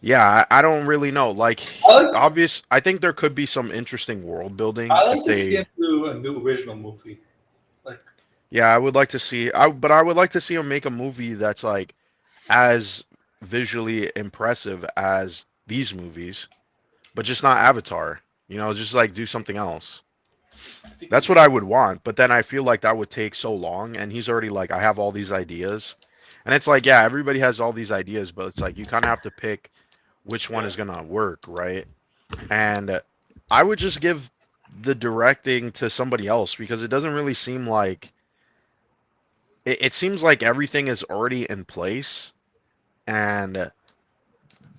yeah, I don't really know. Like I like obvious, I think there could be some interesting world building I if like to see him they. do a new original movie. Like Yeah, I would like to see. But I would like to see him make a movie that's like as visually impressive as these movies, but just not Avatar. You know, just like do something else. I think That's he, what I would want. But then I feel like that would take so long, and he's already like, I have all these ideas, and it's like, yeah, everybody has all these ideas, but it's like you kind of have to pick which one yeah. is gonna work, right? And I would just give the directing to somebody else because it doesn't really seem like it seems like everything is already in place and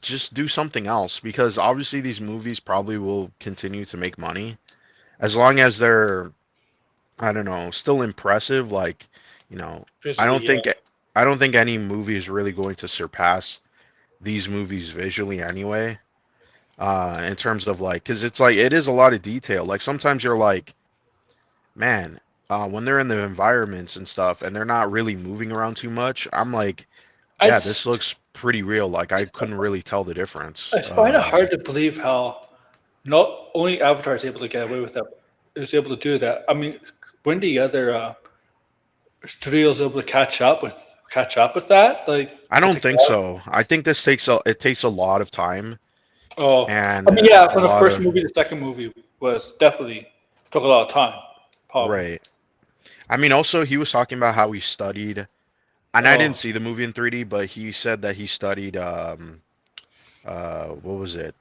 just do something else because obviously these movies probably will continue to make money as long as they're I don't know still impressive like you know I Visually, don't yeah. think I don't think any movie is really going to surpass these movies visually anyway in terms of like because it's like it is a lot of detail like sometimes you're like man when they're in the environments and stuff and they're not really moving around too much I'm like yeah, It's this looks pretty real. Like I couldn't really tell the difference. it's kind of hard to believe how not only Avatar is able to get away with that, is able to do that. I mean, when the other studios able to catch up with that, like I the don't think technology. so. I think this takes it takes a lot of time Oh, I and mean, yeah, a from the lot first of movie, the second movie was definitely took a lot of time, probably. right. I mean, also he was talking about how he studied, and I didn't Oh, see the movie in 3D, but he said that he studied what was it?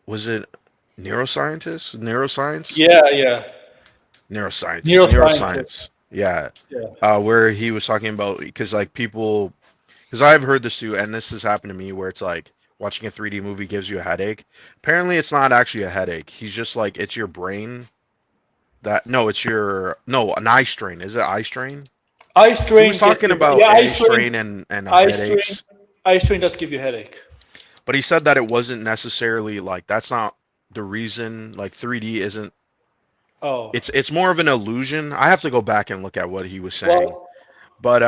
Was it neuroscientist? Neuroscience? yeah, Neuroscientist. neuroscientist. Neuroscience. Yeah. Yeah, Where he was talking about because like people because I've heard this too, and this has happened to me where it's like watching a 3D movie gives you a headache. Apparently, it's not actually a headache. He's just like it's your brain that no, it's your no an eye strain. Is it eye strain? eye He was strain gets talking you. about Yeah, eye strain and eye strain, headaches, eye strain does give you a headache. but he said that it wasn't necessarily like that's not the reason. Like 3D isn't. Oh, It's more of an illusion. I have to go back and look at what he was saying, well, but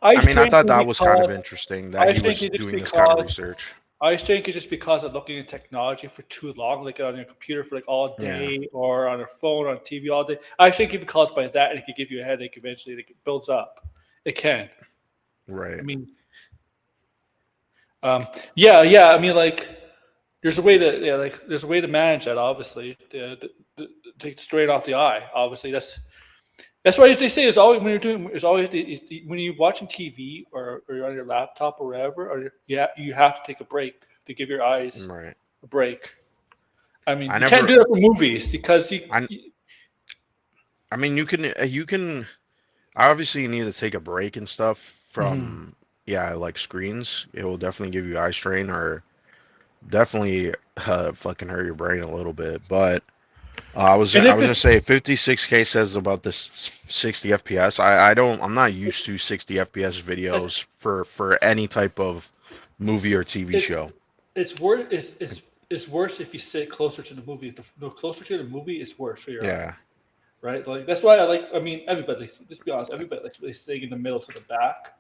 eye I mean I strain thought can that be was kind of caused. interesting that Eye he strain was can just doing be this kind of caused. research. Eye strain could just be caused of looking at technology for too long, like on your computer for like all Yeah, day, or on your phone, on TV all day. Eye strain can be caused by that, and it could give you a headache eventually. Like it builds up. It can. I right. mean, yeah. I mean, like, there's a way to, yeah, like, there's a way to manage that. Obviously, to take the strain off the eye. Obviously, that's why they say is always when you're doing is always when you're watching TV or you're on your laptop or wherever, or you have to take a break to give your eyes Right. a break. I mean, I you can't never. do that for movies because I. I mean, you can. Obviously, you need to take a break and stuff Mhm. from yeah, like screens. It will definitely give you eye strain or definitely fucking hurt your brain a little bit. But And I if was gonna it's, say 56K says about this 60 FPS. I don't I'm not used it's to 60 FPS it's videos for any type of movie or TV it's show. it's worse. It's worse if you sit closer to the movie. If the closer to the movie, it's worse for your eye, Yeah, right? Like that's why I like. I mean, everybody. Let's be honest. Everybody likes really sitting in the middle to the back.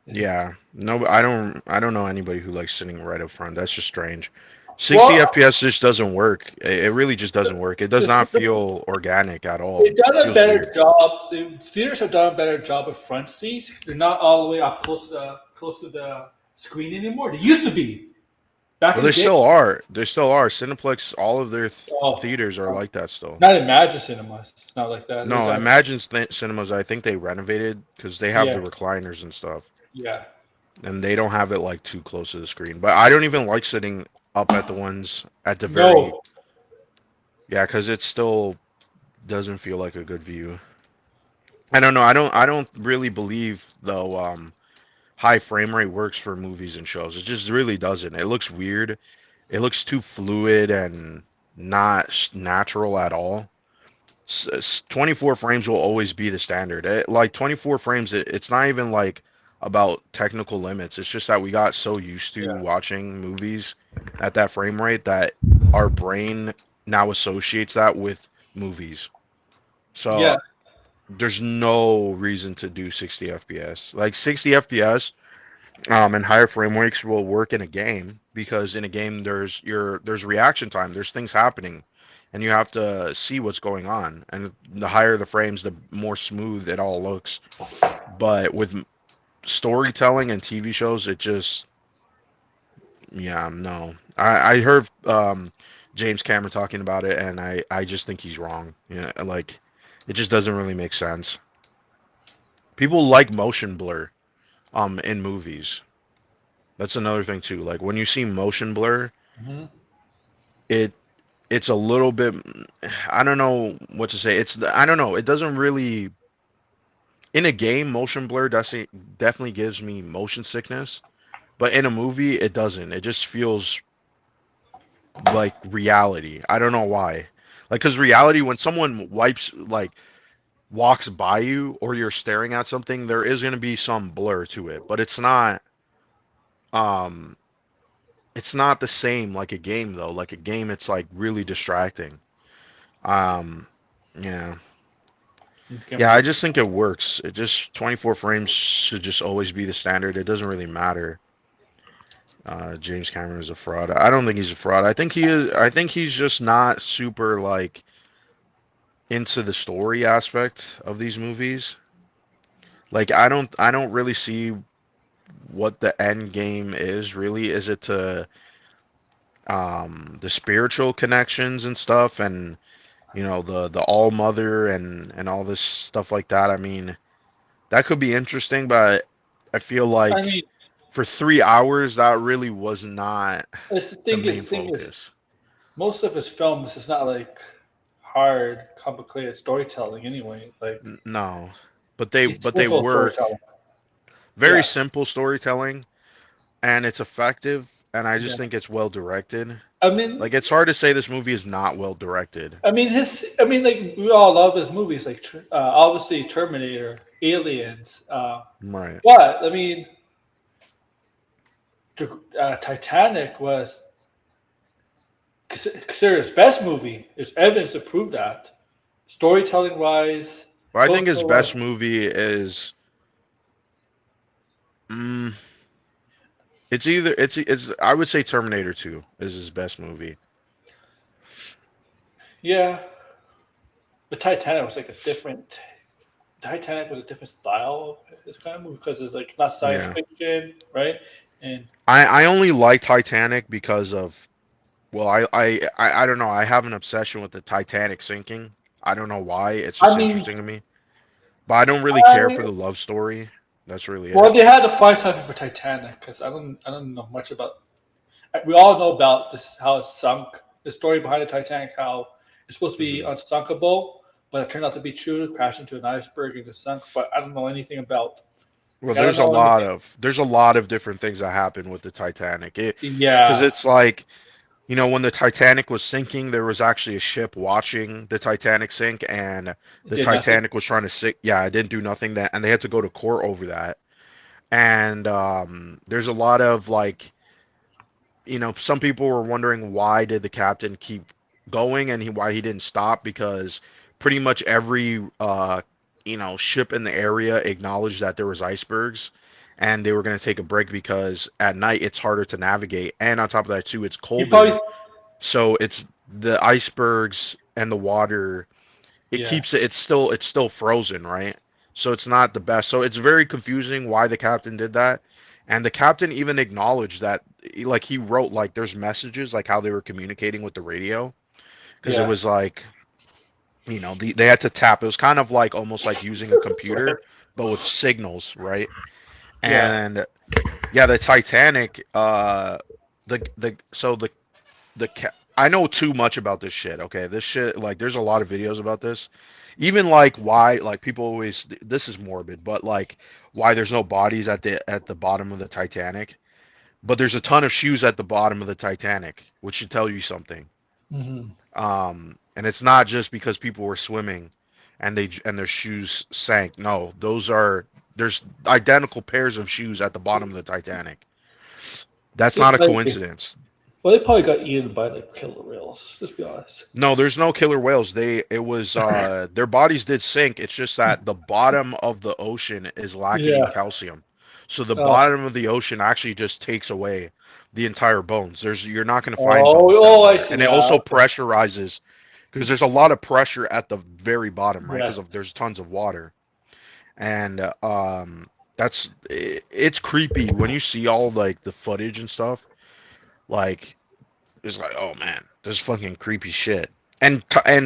yeah. No, I don't know anybody who likes sitting right up front. That's just strange. 60 Well, FPS just doesn't work. It really just doesn't work. It does the, not the, feel organic at all. they've done It a feels better weird. job. The theaters have done a better job of front seats. They're not all the way up close to the screen anymore. They used to be back Well, in the they day. still are. They still are. Cineplex, all of their Oh, theaters are like that still. not in Magic Cinemas. It's not like that. There's No, actually Imagine Cinemas, I think they renovated because they have the yeah, recliners and stuff, yeah. and they don't have it like too close to the screen. But I don't even like sitting up at the ones at the very, No, yeah, because it still doesn't feel like a good view. I don't know. I don't really believe though. High frame rate works for movies and shows. It just really doesn't. It looks weird. It looks too fluid and not natural at all. 24 frames will always be the standard. Like 24 frames, it's not even like about technical limits. It's just that we got so used to yeah, watching movies at that frame rate that our brain now associates that with movies. So yeah, there's no reason to do 60 FPS. Like 60 FPS and higher frame rates will work in a game because in a game there's reaction time, there's things happening, and you have to see what's going on. And the higher the frames, the more smooth it all looks. But with storytelling and TV shows, it just yeah no. I heard James Cameron talking about it, and I just think he's wrong. Yeah, like it just doesn't really make sense. People like motion blur in movies. That's another thing too. Like when you see motion blur, hmm it it's a little bit I don't know what to say. I don't know. It doesn't really in a game motion blur definitely gives me motion sickness, but in a movie it doesn't. It just feels like reality. I don't know why. Like cuz reality when someone walks by you or you're staring at something, there is going to be some blur to it, but um it's not the same like a game though. Like a game, it's like really distracting. Um, yeah, yeah. I just think it works. It just 24 frames should just always be the standard. It doesn't really matter. James Cameron is a fraud. I don't think he's a fraud. I think he is. I think he's just not super like into the story aspect of these movies. Like I don't really see what the end game is really. Is it to the spiritual connections and stuff and the all mother and all this stuff like that. I mean, that could be interesting, but I feel I like mean, for 3 hours that really was not it's the the thing. The main thing is, focus. most of his films is not like hard, complicated storytelling. Anyway, like No, but it's they simple work. storytelling. Very Yeah, simple storytelling, and it's effective, and I yeah. just think it's well directed. I mean, Like it's hard to say this movie is not well directed. I mean, like we all love his movies, like obviously Terminator, Aliens. Right. But I mean, Titanic was considered his best movie. There's evidence to prove that, storytelling wise, But I think his cultural wise. best movie is mm, it's either it's I would say Terminator 2 is his best movie. Yeah, but Titanic was like a different. Titanic was a different style of this kind of movie because it's like not science Yeah. fiction, right? And I only like Titanic because of well I don't know. I have an obsession with the Titanic sinking. I don't know why. It's I just mean, interesting to me. But I don't really care for I the love story. That's really well, it. they had to find something for Titanic because I don't know much about. We all know about this, how it sunk. The story behind the Titanic, how it's supposed to be Mhm. unsunkable, but it turned out to be true. It crashed into an iceberg and it sunk. But I don't know anything about. Well, I don't know anything. there's a lot of different things that happened with the Titanic. Because Yeah, it's like, when the Titanic was sinking, there was actually a ship watching the Titanic sink, and it the did nothing. Titanic was trying to sink. Yeah, it didn't do nothing, that, and they had to go to court over that. And there's a lot of like, some people were wondering why did the captain keep going, and why he didn't stop, because pretty much every ship in the area acknowledged that there was icebergs, and they were going to take a break because at night it's harder to navigate, and on top of that too, it's You probably, colder, so it's the icebergs and the water, it yeah. keeps it's still frozen, right? So it's not the best. So it's very confusing why the captain did that. And the captain even acknowledged that, like, he wrote, like, there's messages, like how they were communicating with the radio, because it Yeah. was like, they had to tap. It was kind of like almost like using a Right. computer, but with signals, right? Yeah. And yeah, the Titanic, the so I know too much about this shit. Okay, this shit, like, there's a lot of videos about this. Even like why, like, people always, this is morbid, but like why there's no bodies at the bottom of the Titanic, but there's a ton of shoes at the bottom of the Titanic, which should tell you something. Hmm. And it's not just because people were swimming and their shoes sank. No, there's identical pairs of shoes at the bottom of the Titanic. That's They not a probably, coincidence. well, they probably got eaten by the killer whales. Let's be honest. No, there's no killer whales. It was their bodies did sink. It's just that the bottom of the ocean is lacking in Yeah. calcium. So the Oh. bottom of the ocean actually just takes away the entire bones. You're not going to find Oh. bones down Oh. I there. see. And it Yeah. also Okay. pressurizes, because there's a lot of pressure at the very bottom, right? Yes. Because there's tons of water. And it's creepy when you see all like the footage and stuff. Like, it's like, oh man, this is fucking creepy shit. And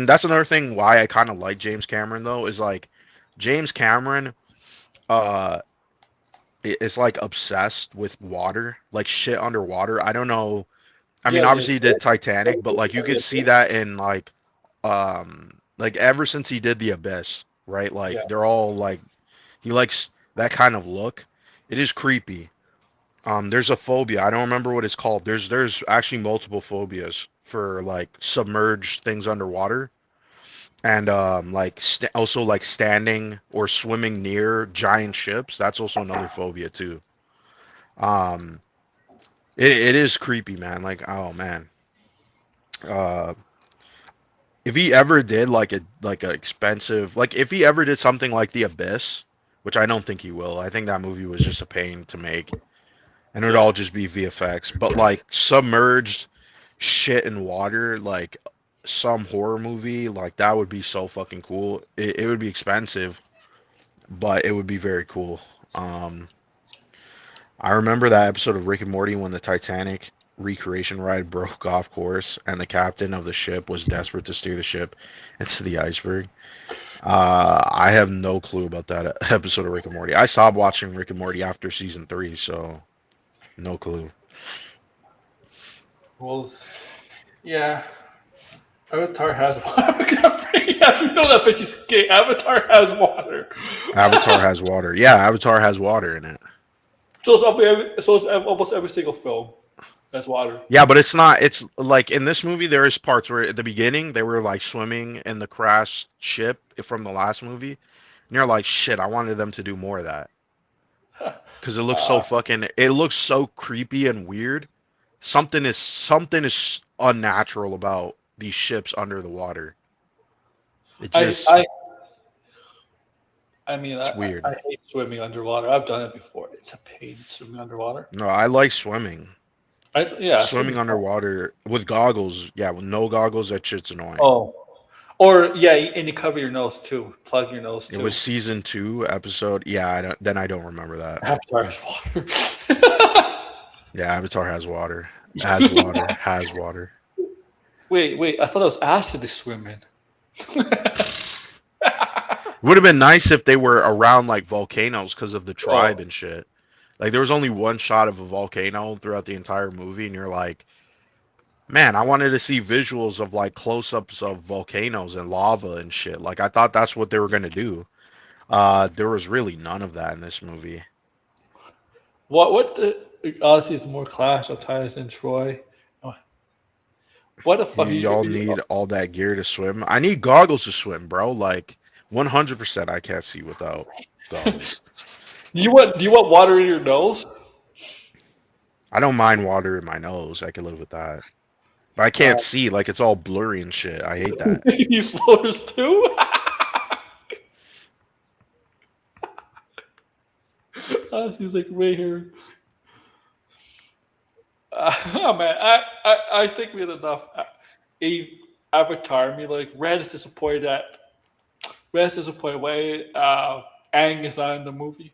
that's another thing why I kind of like James Cameron, though, is like James Cameron uh is like obsessed with water, like shit underwater. I don't know. I mean, Yeah. They, obviously he did Titanic, but like you could see that in like ever since he did The Abyss, right? Like yeah. they're all like, he likes that kind of look. It is creepy. There's a phobia. I don't remember what it's called. There's actually multiple phobias for like submerged things underwater, and like also like standing or swimming near giant ships. That's also another phobia too. Um, it is creepy, man. Like, oh man. Uh, if he ever did like a expensive, like if he ever did something like The Abyss, which I don't think he will. I think that movie was just a pain to make, and it would Yeah. all just be VFX. But like submerged shit in water, like some horror movie, like that would be so fucking cool. It would be expensive, but it would be very cool. Um, I remember that episode of Rick and Morty when the Titanic recreation ride broke off course and the captain of the ship was desperate to steer the ship into the iceberg. I have no clue about that episode of Rick and Morty. I stopped watching Rick and Morty after season 3, so no clue. Well. Yeah. Avatar has water. Yes, you know that, but you say Avatar has water. Avatar has water. Yeah, Avatar has water in it. So it's almost every single film has water. Yeah, but it's not. It's like in this movie, there is parts where at the beginning they were like swimming in the crashed ship from the last movie, and you're like, shit, I wanted them to do more of that because it looks so creepy and weird. Something is unnatural about these ships under the water. It I just I I mean it's weird. I hate swimming underwater. I've done it before. It's a pain swimming underwater. No, I like swimming. Yeah, Swimming swimming's fun. underwater with goggles. Yeah, with no goggles, that shit's annoying. Oh, or yeah, and you cover your nose too. Plug your nose It was too. season 2 episode. Yeah, I don't remember that. Avatar has water. Yeah, Avatar has water. Has water. Has water. Wait. I thought it was acid to swim in. Would have been nice if they were around like volcanoes because of the Oh, tribe and shit. Like there was only one shot of a volcano throughout the entire movie, and you're like, man, I wanted to see visuals of like close-ups of volcanoes and lava and shit. Like I thought that's what they were gonna do. There was really none of that in this movie. What the Odyssey is more Clash of Titans than Troy. What the fuck? Y'all need all that gear to swim. I need goggles to swim, bro. Like 100% I can't see without goggles. Do you want water in your nose? I don't mind water in my nose. I can live with that. But I can't see. Like it's all blurry and shit. I hate that. You floaters too? Odyssey's like right here. Oh man, I think we had enough. Avatar. Me like Red is disappointed that Red is disappointed why Aang is not in the movie.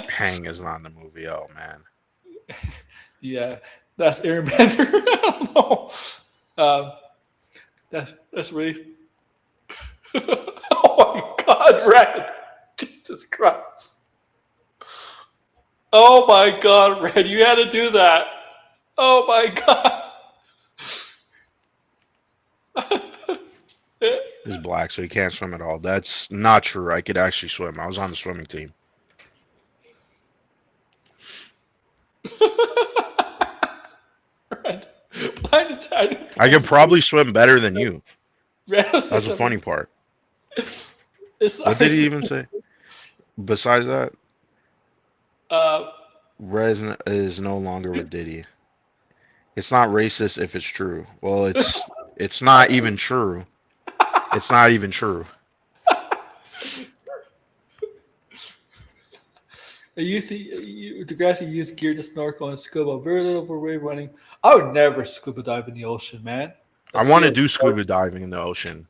Hang is not in the movie. Oh man. Yeah, that's Airbender. I don't know. Um, that's really. Oh my God, Red! Jesus Christ! Oh my God, Red! You had to do that. Oh my God! He's black, so he can't swim at all. That's not true. I could actually swim. I was on the swimming team. Red. Blind Italian. I could probably swim better than you. Red is That's such the funny part. It's What did he even say? Besides that, Uh, Rez is no longer with Diddy. It's not racist if it's true. Well, it's not even true. It's not even true. Degrassi used gear to snorkel and scuba. Very little for wave running. I would never scuba dive in the ocean, man. I want to do scuba diving in the ocean.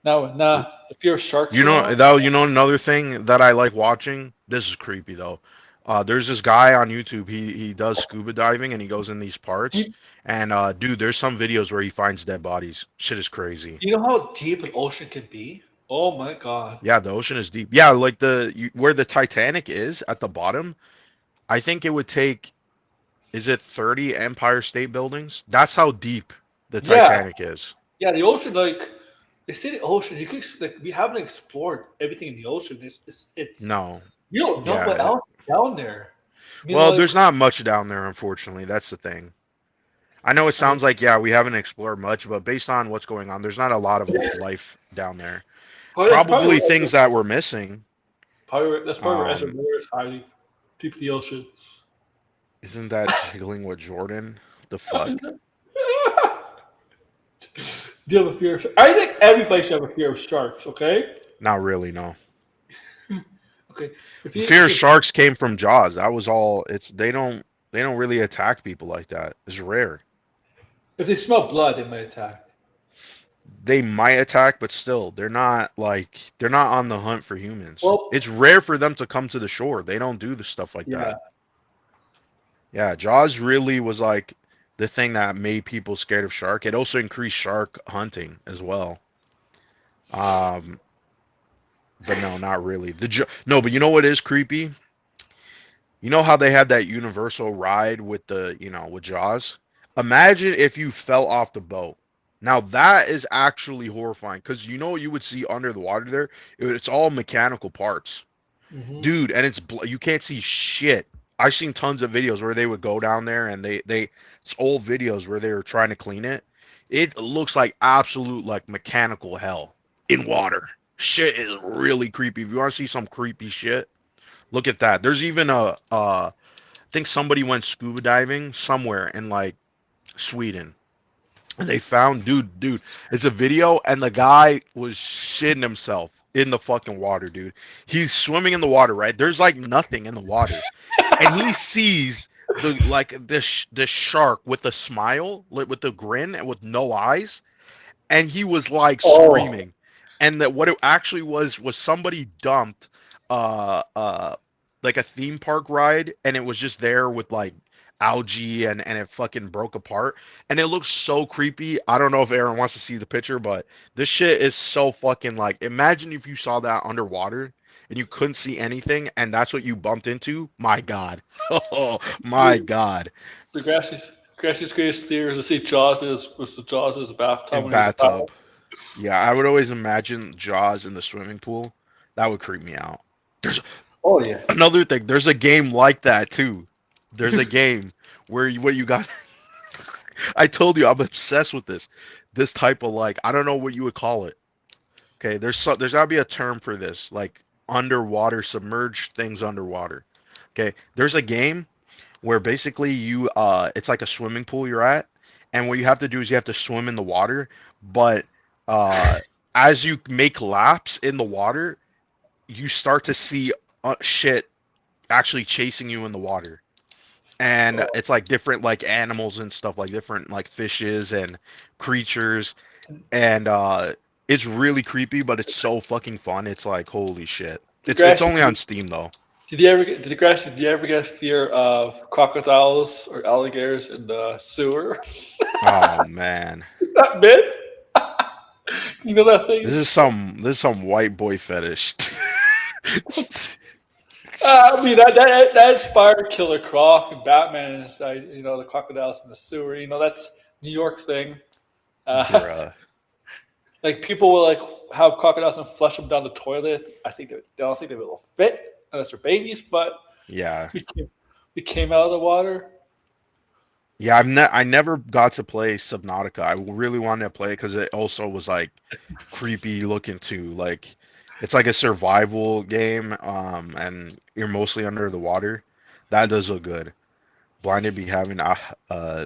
No, nah. If you're a shark, You know, though, you know another thing that I like watching? This is creepy though. There's this guy on YouTube. He does scuba diving and he goes in these parts. And dude, there's some videos where he finds dead bodies. Shit is crazy. you know how deep an ocean can be? Oh my God. Yeah, the ocean is deep. Yeah, like where the Titanic is at the bottom. I think it would take, is it 30 Empire State Buildings? That's how deep the Yeah. Titanic is. Yeah, the ocean, like they say, the ocean. You could like we haven't explored everything in the ocean. It's No. you don't know Yeah. what else is down there. I mean, Well, like, there's not much down there, unfortunately. That's the thing. I know it sounds like, yeah, we haven't explored much, but based on what's going on, there's not a lot of life down there. Probably things that we're missing. That's probably where Ezra Um, Miller is hiding, deep in the ocean. Isn't that jiggling with Jordan? The fuck? Do you have a fear of sharks? I think everybody should have a fear of sharks. Okay. Not really, no. Okay. If The you fear of if, sharks came from Jaws. That was all. They don't really attack people like that. It's rare. if they smell blood, they might attack. They might attack, but still, they're not on the hunt for humans. Well- It's rare for them to come to the shore. They don't do the stuff like Yeah. that. Yeah, Jaws really was like the thing that made people scared of shark. It also increased shark hunting as well. But no, not really. No, but you know what is creepy? You know how they had that universal ride with with Jaws? Imagine if you fell off the boat. Now that is actually horrifying because you know what you would see under the water there? It's all mechanical parts. Mhm. Dude, and you can't see shit. I've seen tons of videos where they would go down there and it's old videos where they were trying to clean it. It looks like absolute like mechanical hell in water. Shit is really creepy. If you want to see some creepy shit, look at that. There's even I think somebody went scuba diving somewhere in like Sweden. And they found dude, it's a video and the guy was shitting himself in the fucking water, dude. He's swimming in the water, right? There's like nothing in the water. And he sees the shark with a smile, with the grin and with no eyes, and he was like screaming. And that what it actually was somebody dumped like a theme park ride and it was just there with like algae and it fucking broke apart and it looks so creepy. I don't know if Aaron wants to see the picture, but this shit is so fucking like imagine if you saw that underwater and you couldn't see anything, and that's what you bumped into. My God, oh my God, Grassie's greatest fear was to see was the Jaws in his bathtub in when he was a child. bathtub. Yeah, I would always imagine Jaws in the swimming pool. That would creep me out. There's Oh yeah. another thing. There's a game like that too. There's a game where what you got. I told you I'm obsessed with this. This type of like I don't know what you would call it. Okay, there's gotta be a term for this, like underwater, submerged things underwater. Okay, there's a game where basically it's like a swimming pool you're at, and what you have to do is you have to swim in the water, but uh, as you make laps in the water, you start to see shit actually chasing you in the water. And Oh, it's like different like animals and stuff, like different like fishes and creatures, and it's really creepy, but it's so fucking fun. It's like holy shit. It's Grassy, only on Steam though. did you ever get fear of crocodiles or alligators in the sewer? Oh man, That myth? You know that thing? this is some white boy fetish. I mean that inspired Killer Croc and Batman inside. You know the crocodiles in the sewer. You know that's New York thing. Uh, Bruh. like people will like have crocodiles and flush them down the toilet. They don't think they will fit unless they're babies. But Yeah. we came out of the water. Yeah, I never got to play Subnautica. I really wanted to play it because it also was like creepy looking too. Like it's like a survival game, and you're mostly under the water. That does look good. Blinded be having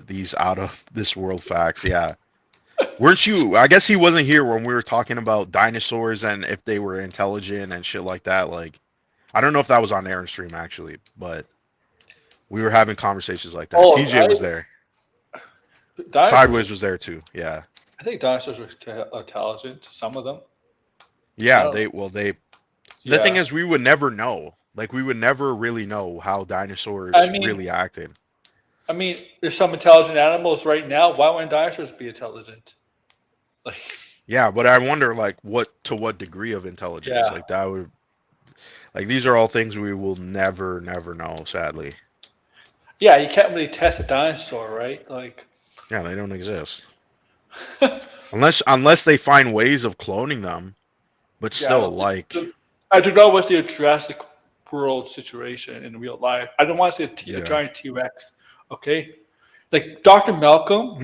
these out of this world facts. Yeah. Weren't you? I guess he wasn't here when we were talking about dinosaurs and if they were intelligent and shit like that. Like, I don't know if that was on Aaron's stream actually, but we were having conversations like that. Oh, TJ was there. dinosaurs. Sideways was there too. Yeah. I think dinosaurs were intelligent. Some of them. I Yeah, don't. they the thing Yeah. is we would never know. Like we would never really know how I dinosaurs mean, really acted. there's some intelligent animals right now. Why wouldn't dinosaurs be intelligent? Like, Yeah, but I wonder like what degree of intelligence. yeah, Like that would like these are all things we will never know, sadly. yeah. You can't really test a dinosaur, right? Like, Yeah, they don't exist. Unless they find ways of cloning them, but yeah. still like I do not want to see a Jurassic World situation in real life. I don't want to see a yeah. giant T Rex. Okay, like Dr. Malcolm,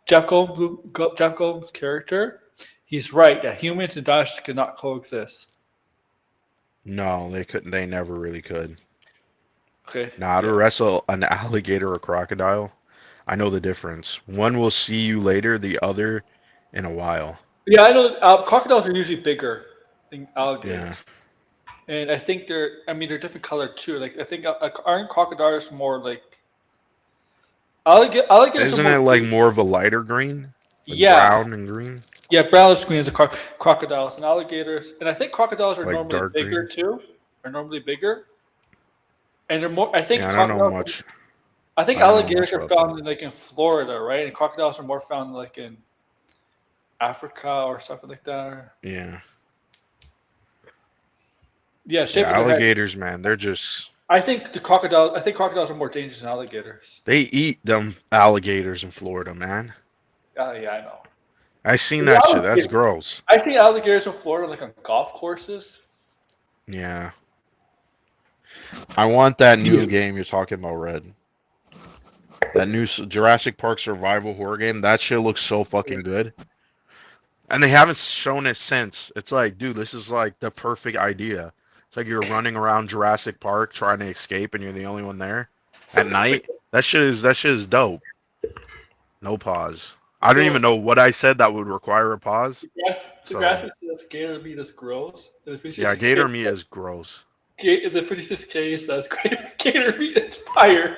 Jeff Goldblum's character. He's right that humans and dinosaurs cannot coexist. No, they couldn't they never really could. Okay, Now to yeah. wrestle an alligator or crocodile, I know the difference. One will see you later, the other in a while. Yeah, I know. Crocodiles are usually bigger than Yeah. alligators, and I think they're. I mean, they're different color too. Like I think aren't crocodiles more like alligators are Isn't it more like green. more of a lighter green? Like Yeah, brown and green? yeah. Brown screens are crocodiles and alligators, and I think crocodiles are Like normally dark bigger green? too. Are normally bigger, and they're more. I think Yeah, I don't know crocodiles. much. I think I don't know much alligators are about that. found in, like in Florida, right? And crocodiles are more found like in Africa or something like that. Yeah. Yeah, Yeah, shape of their head. alligators, man, they're just I think crocodiles are more dangerous than alligators. they eat them alligators in Florida, man. Yeah, I know. I seen The that shit. That's alligator- gross. I see alligators in Florida like on golf courses. Yeah. I want that new Yeah. game you're talking about, Red. That new Jurassic Park survival horror game. That shit looks so fucking good. And they haven't shown it since. It's like, dude, this is like the perfect idea. It's like you're running around Jurassic Park trying to escape and you're the only one there at night. That shit is dope. No pause. I don't even So know what I said that would require a pause. the So grass says gator meat is gross. And the fish yeah, is gator meat is gross. the fish case says gator meat is fire.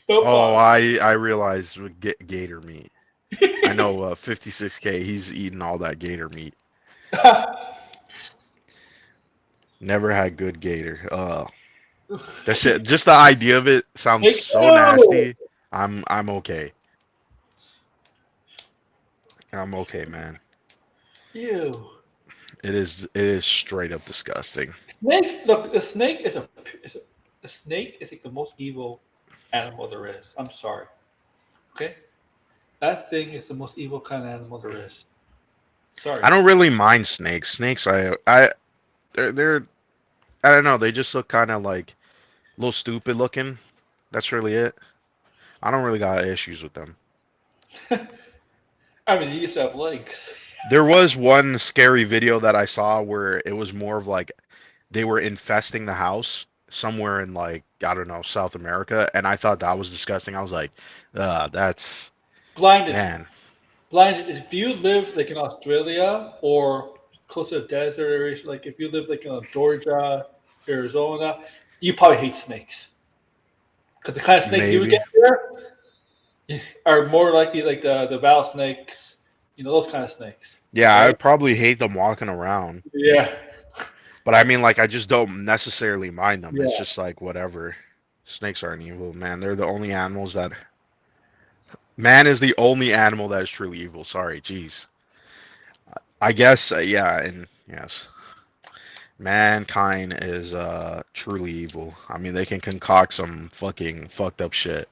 No Oh, pause. I realized with gator meat. I know 56K. He's eating all that gator meat. Never had good gator. That shit. Just the idea of it sounds Like, so ew, nasty. I'm okay. I'm okay, man. ew. It is straight up disgusting. Snake. Look, a snake is like the most evil animal there is. I'm sorry. Okay, that thing is the most evil kind of animal there is. Sorry. I don't really mind snakes. Snakes, they're I don't know. They just look kind of like a little stupid looking. That's really it. I don't really got issues with them. I mean, they used to have legs. There was one scary video that I saw where it was more of like they were infesting the house somewhere in like I don't know South America, and I thought that was disgusting. I was like, that's Blinded. man, Blinded. If you live like in Australia or close to the desert areas, like if you live like in Georgia, Arizona, you probably hate snakes because the kind of snakes you would get maybe. there are more likely like the rattlesnakes, those kind of snakes. Yeah, Right? I'd probably hate them walking around, Yeah. but I mean, like, I just don't necessarily mind them. It's Yeah. just like whatever. Snakes aren't evil, man. They're the only animals that man is the only animal that is truly evil. Sorry, jeez. I guess, yeah, and yes. Mankind is truly evil. I mean, they can concoct some fucking fucked up shit.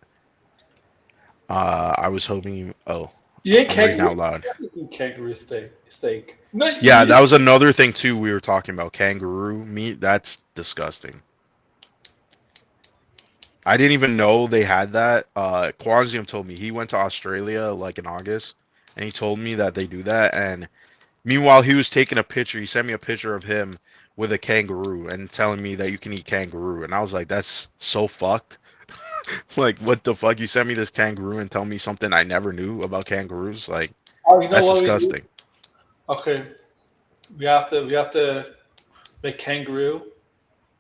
I was hoping you. Oh, You ate I'm reading kangaroo? out loud. Kangaroo steak. No, Yeah, that was another thing too. We were talking about kangaroo meat. That's disgusting. I didn't even know they had that. Quanzium told me he went to Australia like in August, and he told me that they do that. And meanwhile, he was taking a picture. He sent me a picture of him with a kangaroo and telling me that you can eat kangaroo. And I was like, that's so fucked. Like, what the fuck? You sent me this kangaroo and tell me something I never knew about kangaroos? Like, oh, you know that's what we do? disgusting. Okay, we have to make kangaroo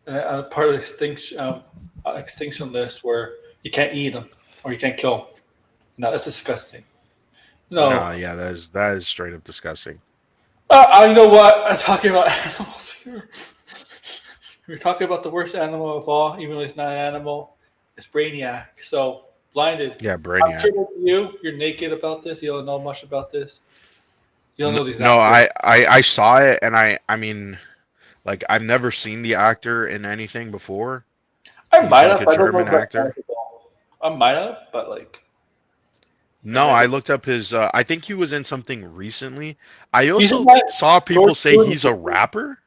part of the extinction list where you can't eat them or you can't kill them. No, that's disgusting. No, No, yeah, that is straight up disgusting. you know what? I'm talking about animals here. We're talking about the worst animal of all, even though it's not an animal. It's Brainiac. So blinded. Yeah, I'm sure Brainiac. that you're naked about this. You don't know much about this. You don't No, know these no, actors. I saw it, and I mean, like, I've never seen the actor in anything before. I He's might like have. a I don't know German about actor. I might have, but like I No, might I have. looked up his. I think he was in something recently. I He's in also that saw George people say Clooney he's a rapper.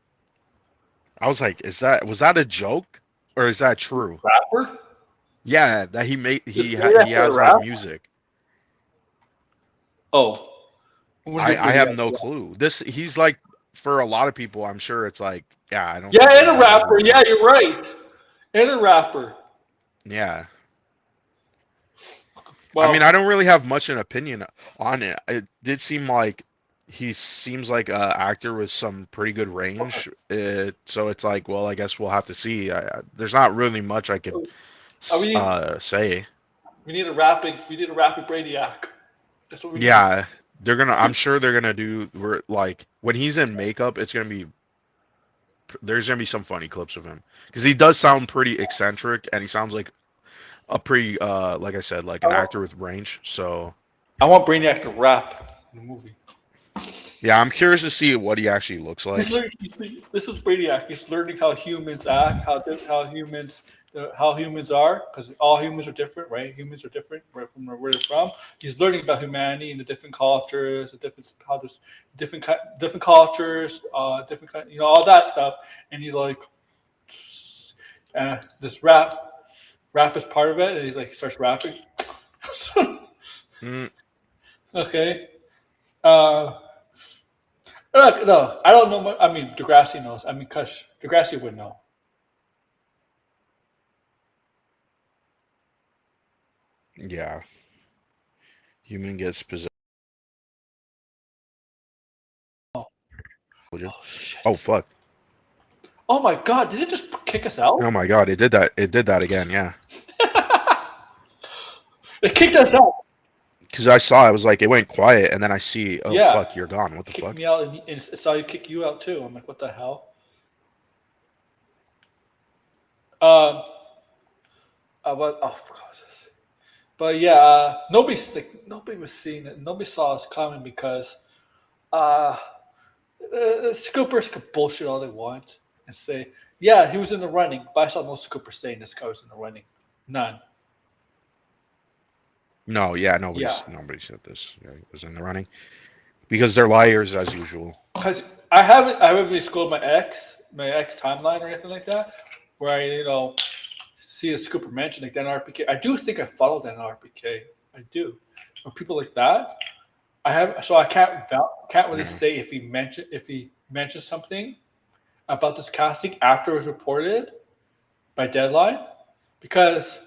I was like, was that a joke or is that true? rapper. Yeah, that he made Just say that he for a has like rap. music. Oh, I'm gonna I get have yeah, no yeah. clue. This he's like for a lot of people, I'm sure it's like, yeah, I don't think Yeah, he and a ever rapper. really Yeah, has. you're right. And a rapper. Yeah. I mean, I Well, don't really have much an opinion on it. It did seem like he seems like a actor with some pretty good range. So it's like, well, I guess we'll have to see. There's not really much I could we need say. we need a rapping Brainiac. That's what we need. Yeah, they're gonna. I'm sure they're gonna do. We're like when he's in makeup, it's gonna be. There's gonna be some funny clips of him because he does sound pretty eccentric, and he sounds like a pretty, like I said, like I an want, actor with range. So I want Brainiac to rap in the movie. yeah, I'm curious to see what he actually looks He's like. learning. This is Brainiac. He's learning how humans act, how humans are, because all humans are different, right? Humans are different right from where they're from. He's learning about humanity and the different cultures, different cultures, all that stuff. And he like this rap is part of it, and he's like starts rapping. Mm, Okay. Uh, Look, no, I don't know. I mean, Degrassi knows. I mean, Kush, Degrassi would know. yeah, human gets possessed. Oh Oh shit! fuck! Oh my god! Did it just kick us out? Oh my god, it did that. It did that again. Yeah, It kicked us out. because I saw it was like it went quiet, and then I see, oh Yeah, fuck, you're gone. What it the kicked fuck? me out, and it saw you kick you out too. I'm like, what the hell? Um, but oh, for God's sake. But yeah, nobody was seeing it. Nobody saw us coming because uh, Scoopers could bullshit all they want and say, yeah, he was in the running, but I saw no Scooper saying this guy was in the running. None. No, yeah, Yeah. nobody said this. Yeah, he was in the running because they're liars as usual. Because I haven't really scrolled my X timeline or anything like that, where I see a Scooper mention like that in RPK. I do think I followed that in RPK. I do. Or people like that. I have, so I can't really say if he mentioned something about this casting after it was reported by Deadline, because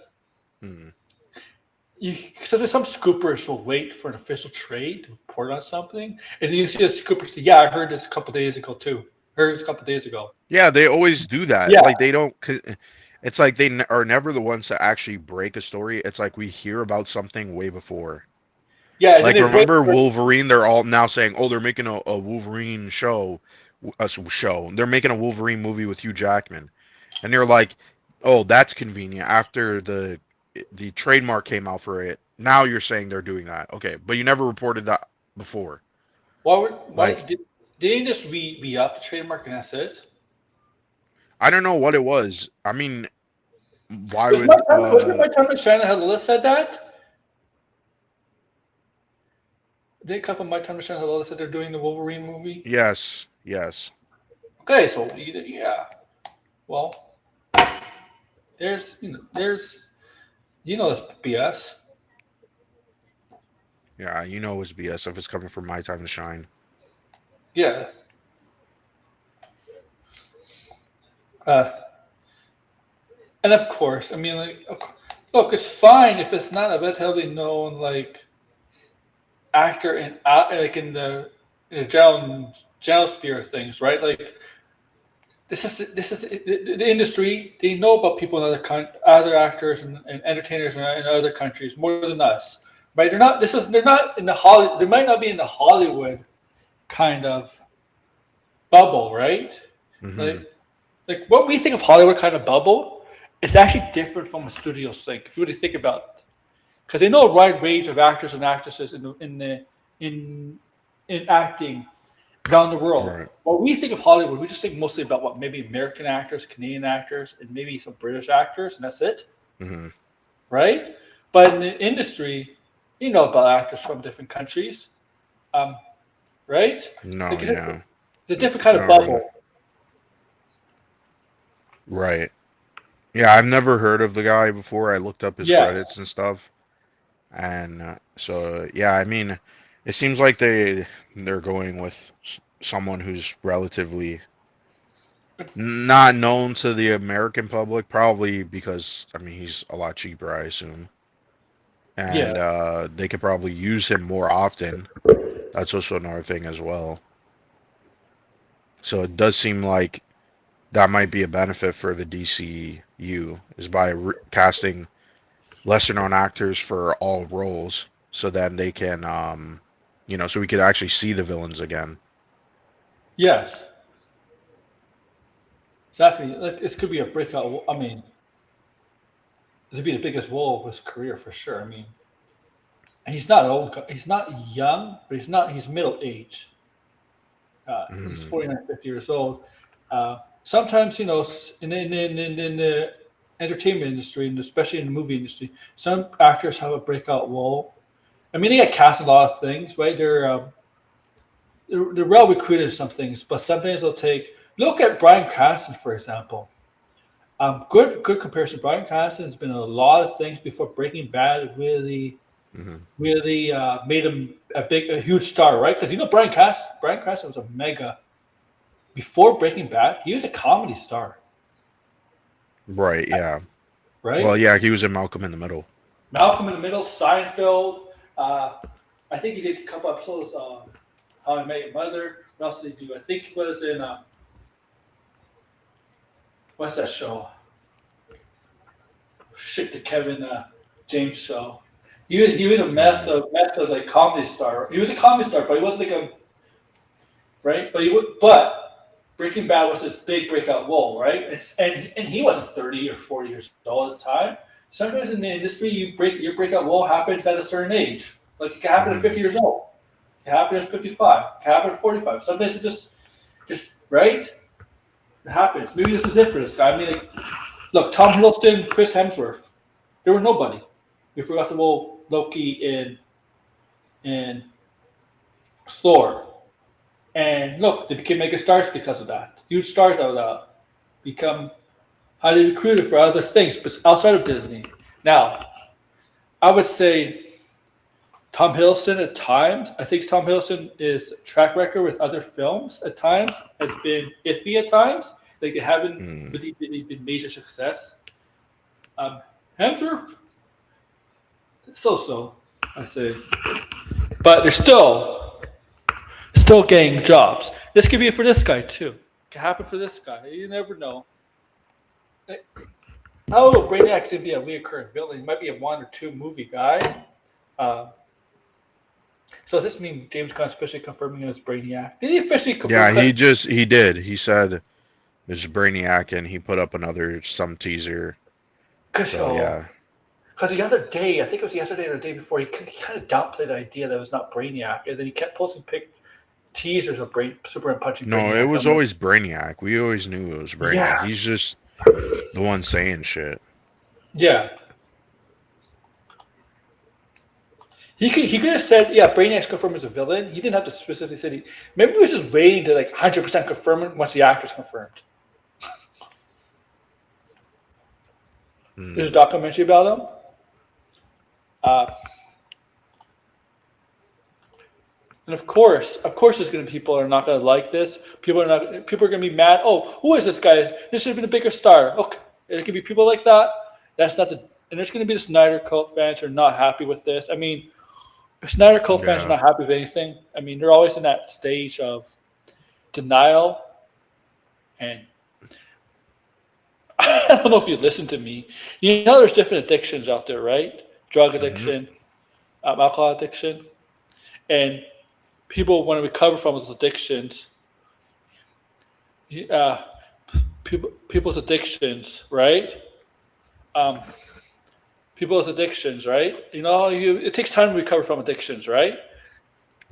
so there's some scoopers will wait for an official trade to report on something, and then you see a scooper say, "Yeah, I heard this a couple days ago too. Heard this a couple days ago." Yeah, they always do that. Yeah, Like they don't. It's like they are never the ones to actually break a story. It's like we hear about something way before. yeah. And then Like they wait remember for, Wolverine? They're all now saying, "Oh, they're making a Wolverine show, show. They're making a Wolverine movie with Hugh Jackman," and they're like, "Oh, that's convenient." After the trademark came out for it, now you're saying they're doing that. Okay, but you never reported that before. why Like did they just re up the trademark and that's it? I don't know what it was. I mean, why Was would it my time that Shannon Halila said that? Did it come from my time that Shannon Halila said they're doing the Wolverine movie? yes. Okay, so yeah. Well, there's there's this BS. Yeah, you know it's BS if it's coming from My Time to Shine. Yeah. Uh, and of course, I mean, like, look, it's fine if it's not a relatively known like actor in like in the general sphere of things, right? Like this is the industry. They know about people in other actors and entertainers in other countries more than us, right? They're not in the Hollywood. They might not be in the Hollywood kind of bubble, right? Hmm. Like what we think of Hollywood kind of bubble is actually different from a studio think. If you really think about it, because they know a wide range of actors and actresses in acting around the world. Right. When we think of Hollywood, we just think mostly about what maybe American actors, Canadian actors, and maybe some British actors, and that's it, Hmm. right? But in the industry, you know about actors from different countries, right? No, Like yeah. it's a different kind of Not really. bubble. Right. Yeah, I've never heard of the guy before. I looked up his Yeah, credits and stuff, and so yeah, I mean, it seems like they're going with someone who's relatively not known to the American public, probably because I mean he's a lot cheaper, I assume, and yeah, they could probably use him more often. That's also another thing as well. So it does seem like that might be a benefit for the DCU is by casting lesser known actors for all roles, so then they can, so we could actually see the villains again. yes, exactly. Like this could be a breakout. I mean, it'd be the biggest role of his career for sure. I mean, and he's not old. He's not young, but he's not. He's middle age. He's Mhm. 49, 50 years old. Sometimes, in the entertainment industry, and especially in the movie industry, some actors have a breakout role. I mean, they get cast in a lot of things, right? They're well recruited in some things, but sometimes they'll take. Look at Bryan Cranston, for example. Good comparison. Bryan Cranston has been in a lot of things before Breaking Bad Mhm. really made him a huge star, right? Because Bryan Cranston was a mega before Breaking Bad. He was a comedy star, Right, yeah. Well, right? yeah, he was in Malcolm in the Middle. Malcolm in the Middle, Seinfeld. I think he did a couple episodes of How I Met Your Mother. What else did he do? I think he was in what's that show? Shit, the Kevin James show. He was a Mhm. mess of like comedy star. He was a comedy star, but he wasn't like a right. But Breaking Bad was his big breakout role, right? And he wasn't 30 or 40 years old at the time. Sometimes in the industry, your breakout role happens at a certain age. Like it can happen at Mhm. 50 years old. It can happen at 55. It can happen at 45. Sometimes it just Just right. It happens. Maybe this is it for this guy. I mean, like, look, Tom Hiddleston, Chris Hemsworth, they were nobody. We forgot to roll Loki in Thor, and look, they became mega stars because of that. Huge stars out of that. Become highly recruited for other things outside of Disney. Now, I would say Tom Hiddleston at times. I think Tom Hiddleston's track record with other films at times has been iffy at times. Like they haven't really been major success. Hemsworth, so I say, but they're still getting jobs. This could be for this guy too. It could happen for this guy. You never know. I don't know. Brainiac's gonna be a reoccurring villain. He might be a 1 or 2 movie guy. So does this mean James Gunn's officially confirming it was Brainiac? Did he officially confirm? Yeah, he did. He said it's Brainiac, and he put up some teaser. So yeah. Because the other day, I think it was yesterday or the day before, he kind of downplayed the idea that it was not Brainiac, and then he kept posting teasers of Superman punching. No, Brainiac. it was always Brainiac. We always knew it was Brainiac. Yeah. He's just the one saying shit. Yeah. He could have said, yeah, Brainiac's confirmed as a villain. He didn't have to specifically say maybe he was just waiting to 100% confirm it once the actor's confirmed. There's a documentary about him. And of course, there's going to be people are not going to like this. People are going to be mad. Oh, who is this guy? This should have been a bigger star. Okay, there can be people like that. That's not and there's going to be the Snyder Cult fans who are not happy with this. I mean, if Snyder Cult fans are not happy with anything, I mean, they're always in that stage of denial. And I don't know if you listen to me. You know, there's different addictions out there, right? Drug addiction, alcohol addiction, and people want to recover from those addictions. People's addictions, right? People's addictions, right? You know, it takes time to recover from addictions, right?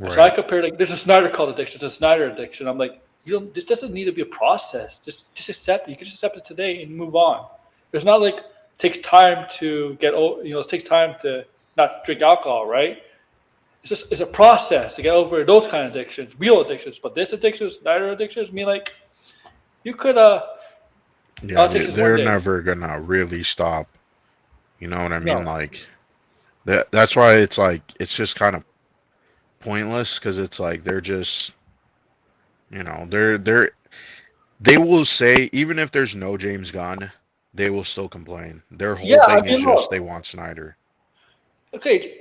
So I compare there's a Snyder Cult addiction, there's a Snyder addiction. I'm like, this doesn't need to be a process. Just accept it. You can just accept it today and move on. It's not like it takes time to it takes time to not drink alcohol, right? It's a process to get over those kind of addictions, real addictions. But this addiction, Snyder addictions, I mean, like, you could they're never gonna really stop. You know what I mean? No. Like that's why it's like it's just kind of pointless because it's like they're just they will say even if there's no James Gunn, they will still complain. Their whole thing is just they want Snyder. Okay.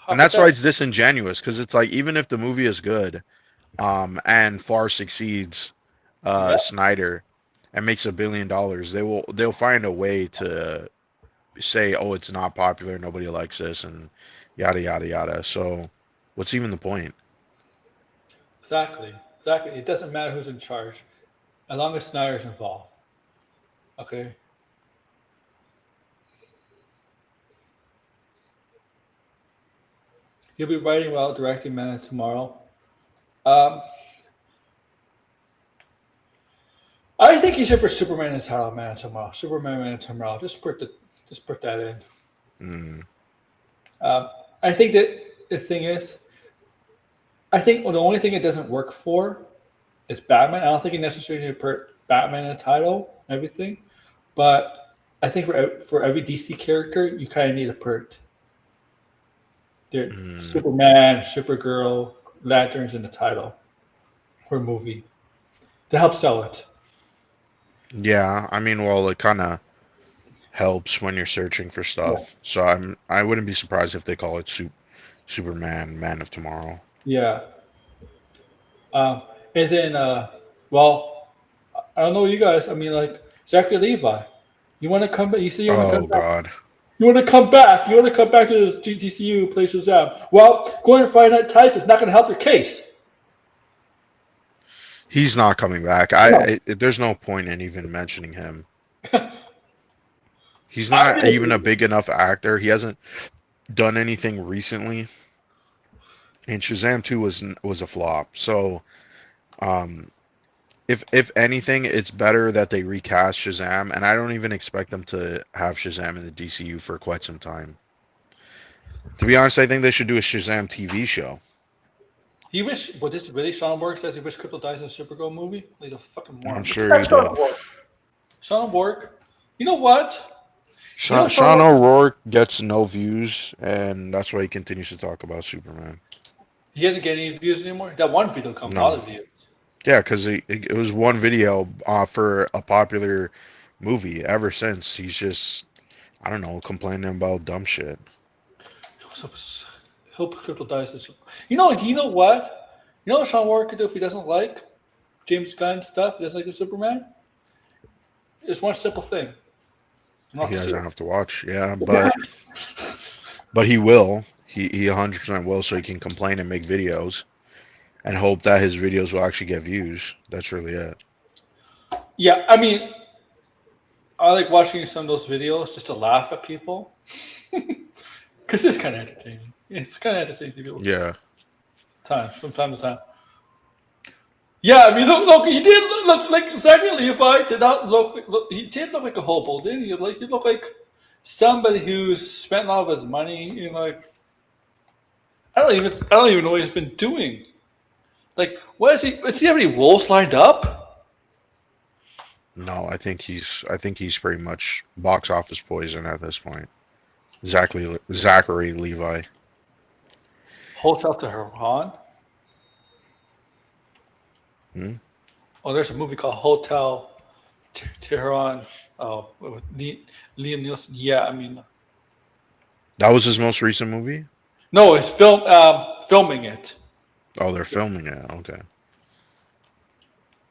And that's why it's disingenuous because it's like even if the movie is good, and far succeeds Snyder and makes $1 billion, they'll find a way to say, oh, it's not popular, nobody likes this, and yada yada yada. So what's even the point? Exactly. It doesn't matter who's in charge, as long as Snyder's involved. Okay. He'll be writing well, directing Man of Tomorrow. I think he should put Superman in the title of Man of Tomorrow. Superman, Man of Tomorrow. Just put that in. I think that the thing is, I think the only thing it doesn't work for is Batman. I don't think you necessarily need to put Batman in the title, everything. But I think for every DC character, you kind of need a put Superman, Supergirl, Lanterns in the title for a movie to help sell it. Yeah, I mean, well, it kind of helps when you're searching for stuff. Yeah. So I wouldn't be surprised if they call it Superman, Man of Tomorrow. Yeah. And then, I don't know you guys. I mean, like Zachary Levi, you want to come back? You say you want to come back. God. You want to come back? You want to come back to this DCU and play Shazam? Well, going to Friday Night Tights is not going to help your case. He's not coming back. There's no point in even mentioning him. He's not even a big enough actor. He hasn't done anything recently. And Shazam 2 was a flop. So, if anything, it's better that they recast Shazam, and I don't even expect them to have Shazam in the DCU for quite some time. To be honest, I think they should do a Shazam TV show. He wish, but this really Sean Borg says he wish Crypto dies in a Supergirl movie. He's a fucking I'm moron. sure he That's Sean did. Borg. Sean Borg. You know what? Sean O'Rourke gets no views, and that's why he continues to talk about Superman. He doesn't get any views anymore. That one video got a No. lot of views. Yeah, because it was one video for a popular movie. Ever since, he's just, I don't know, complaining about dumb shit. So, hope Crypto dies in Supergirl. You know what? You know what Sean Borg could do if he doesn't like James Gunn stuff? He doesn't like the Superman. It's one simple thing. Not He to see doesn't it. have to watch, yeah, but he will. He 100% will, so he can complain and make videos, and hope that his videos will actually get views. That's really it. Yeah, I mean, I like watching some of those videos just to laugh at people. Because it's kind of entertaining. It's kind of entertaining to people. Yeah. From time to time. Yeah, I mean, look, he did look like Zachary Levi did not look. He did look like a hobo, didn't he? Like he looked like somebody who spent a lot of his money. Like I don't even know what he's been doing. Like, what is he? Does he have any roles lined up? No, I think he's pretty much box office poison at this point. Zachary Levi. Hotel Tehran. Hmm? Oh, there's a movie called Hotel Tehran. Oh, with Liam Nielsen. Yeah, I mean, That was his most recent movie? no, it's filming it. Oh, they're filming it. Okay.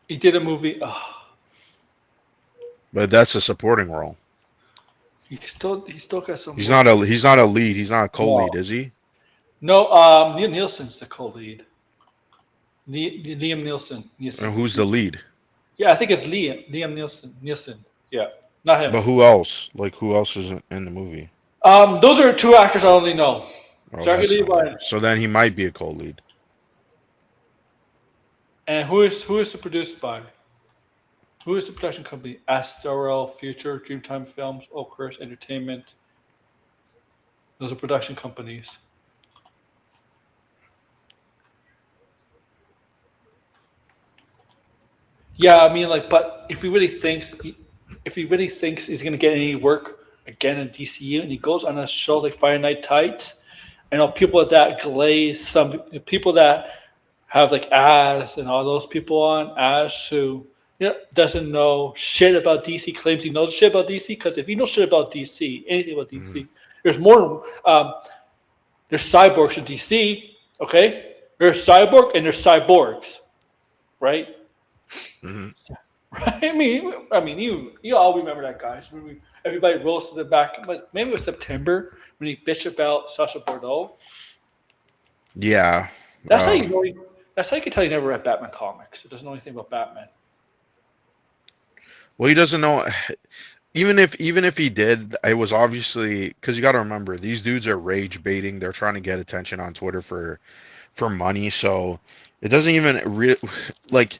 He did a movie. But that's a supporting role. He still got some. He's not a lead. He's not a co-lead, No. is he? No, Liam Nielsen's the co-lead. Liam Nielsen. And who's the lead? Yeah, I think it's Liam Nielsen. Yeah, not him. But who else? Like, who else is in the movie? Those are two actors I only know. Oh, Zachary that's Levi. not- So then he might be a co-lead. And who is it produced by? Who is the production company? Asterel, Future, Dreamtime Films, Oakhurst Entertainment. Those are production companies. Yeah, I mean, like, but if he really thinks he's gonna get any work again in DCU, and he goes on a show like Friday Night Tights, I know people that glaze, some people that have like Ash and all those people on Ash who doesn't know shit about DC, claims he knows shit about DC, because if you know shit about DC, anything about DC, there's more. There's cyborgs in DC. Okay, there's cyborg and there's cyborgs, right? Hmm. Right. I mean, you all remember that, guys. When everybody roasted it back. Maybe it was September when he bitched about Sasha Bordeaux. Yeah. That's how you know. That's how you can tell you never read Batman comics. He doesn't know anything about Batman. Well, he doesn't know. Even if he did, it was obviously because you got to remember these dudes are rage baiting. They're trying to get attention on Twitter for money. So it doesn't even like.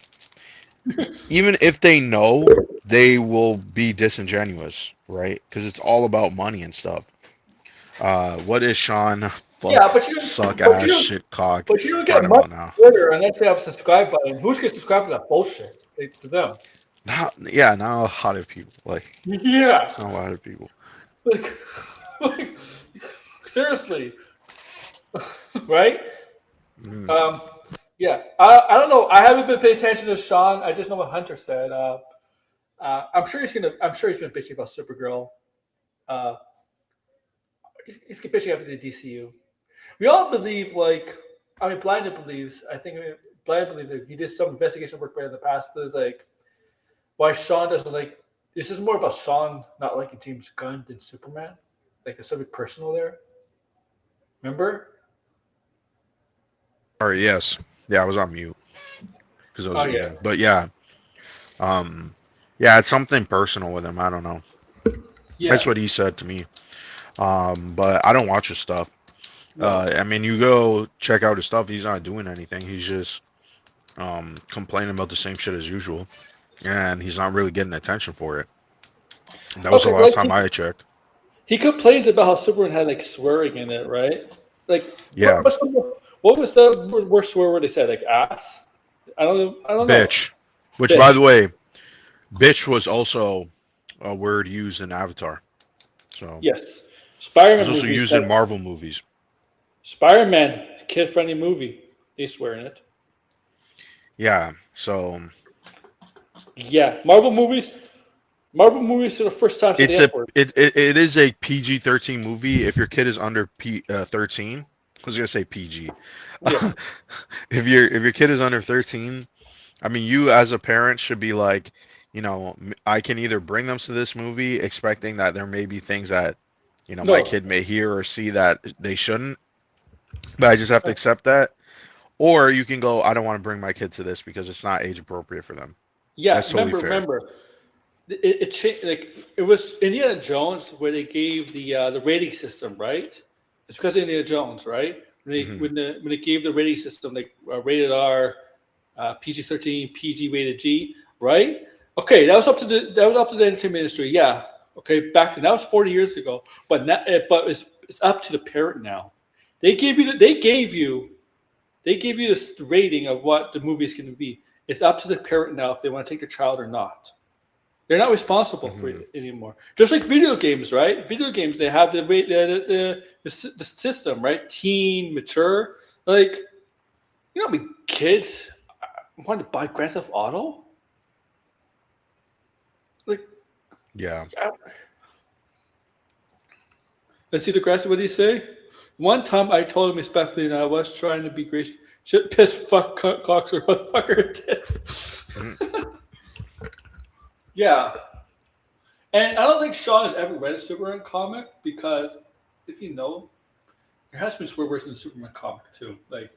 Even if they know, they will be disingenuous, right? Because it's all about money and stuff. What is Sean? Fuck, Yeah, but you suck but ass you shit cock. but you don't Right get about much now. on Twitter unless they have a subscribe button. Who's gonna subscribe to that bullshit? To them. Not a lot of people. Like Yeah. not a lot of people. Like seriously. Right? Mm. Yeah. I don't know. I haven't been paying attention to Sean. I just know what Hunter said. I'm sure he's been bitching about Supergirl. He's bitching after the DCU. We all believe, Blinded believes. Blinded believes that he did some investigation work in the past, but it's like why Sean doesn't like. This is more about Sean not liking James Gunn than Superman. Like there's something personal there. Remember? All right. Yes. Yeah, I was on mute because I was Oh, yeah. eating. But yeah. Yeah, it's something personal with him. I don't know. Yeah. That's what he said to me. But I don't watch his stuff. No. I mean, you go check out his stuff. He's not doing anything. He's just complaining about the same shit as usual, and he's not really getting attention for it. That was the Okay, last like time I checked. he complains about how Superman had like swearing in it, right? Like, Yeah, what was the worst swear word they said? Like ass? I don't know. bitch. Which, by Bitch. the way, bitch was also a word used in Avatar. So Yes. it was Spider-Man also movies used in like Marvel movies. Spider-Man, kid-friendly movie. They swear in it. Yeah. So Yeah, Marvel movies for the first time said the it's F word. it is a PG-13 movie if your kid is under 13. I was gonna say PG. Yeah. If your kid is under 13, I mean, you as a parent should be like, I can either bring them to this movie expecting that there may be things that, my No. kid may hear or see that they shouldn't, but I just have to accept that. Or you can go, I don't want to bring my kid to this because it's not age appropriate for them. Yeah, That's totally fair. remember. It changed. Like it was Indiana Jones where they gave the rating system, right? It's because of Indiana Jones, right? Hmm. When they gave the rating system, like rated R, PG-13, PG rated G, right? Okay, that was up to the entertainment industry. Yeah. Okay, back then that was 40 years ago, but now, it's up to the parent now. They gave you the, they gave you this rating of what the movie is going to be. It's up to the parent now if they want to take their child or not. They're not responsible for Hmm. it anymore. Just like video games, right? Video games, they have the system, right? Teen, mature. Like, you know how many kids want to buy Grand Theft Auto? Like, Yeah. I- let's see the grassy. What did he say? One time I told him respectfully, and I was trying to be gracious. Shit, piss, fuck, cocks, or motherfucker tits. Hmm. Yeah. And I don't think Sean has ever read a Superman comic because, if you know, there has been swear words in the Superman comic too. Like,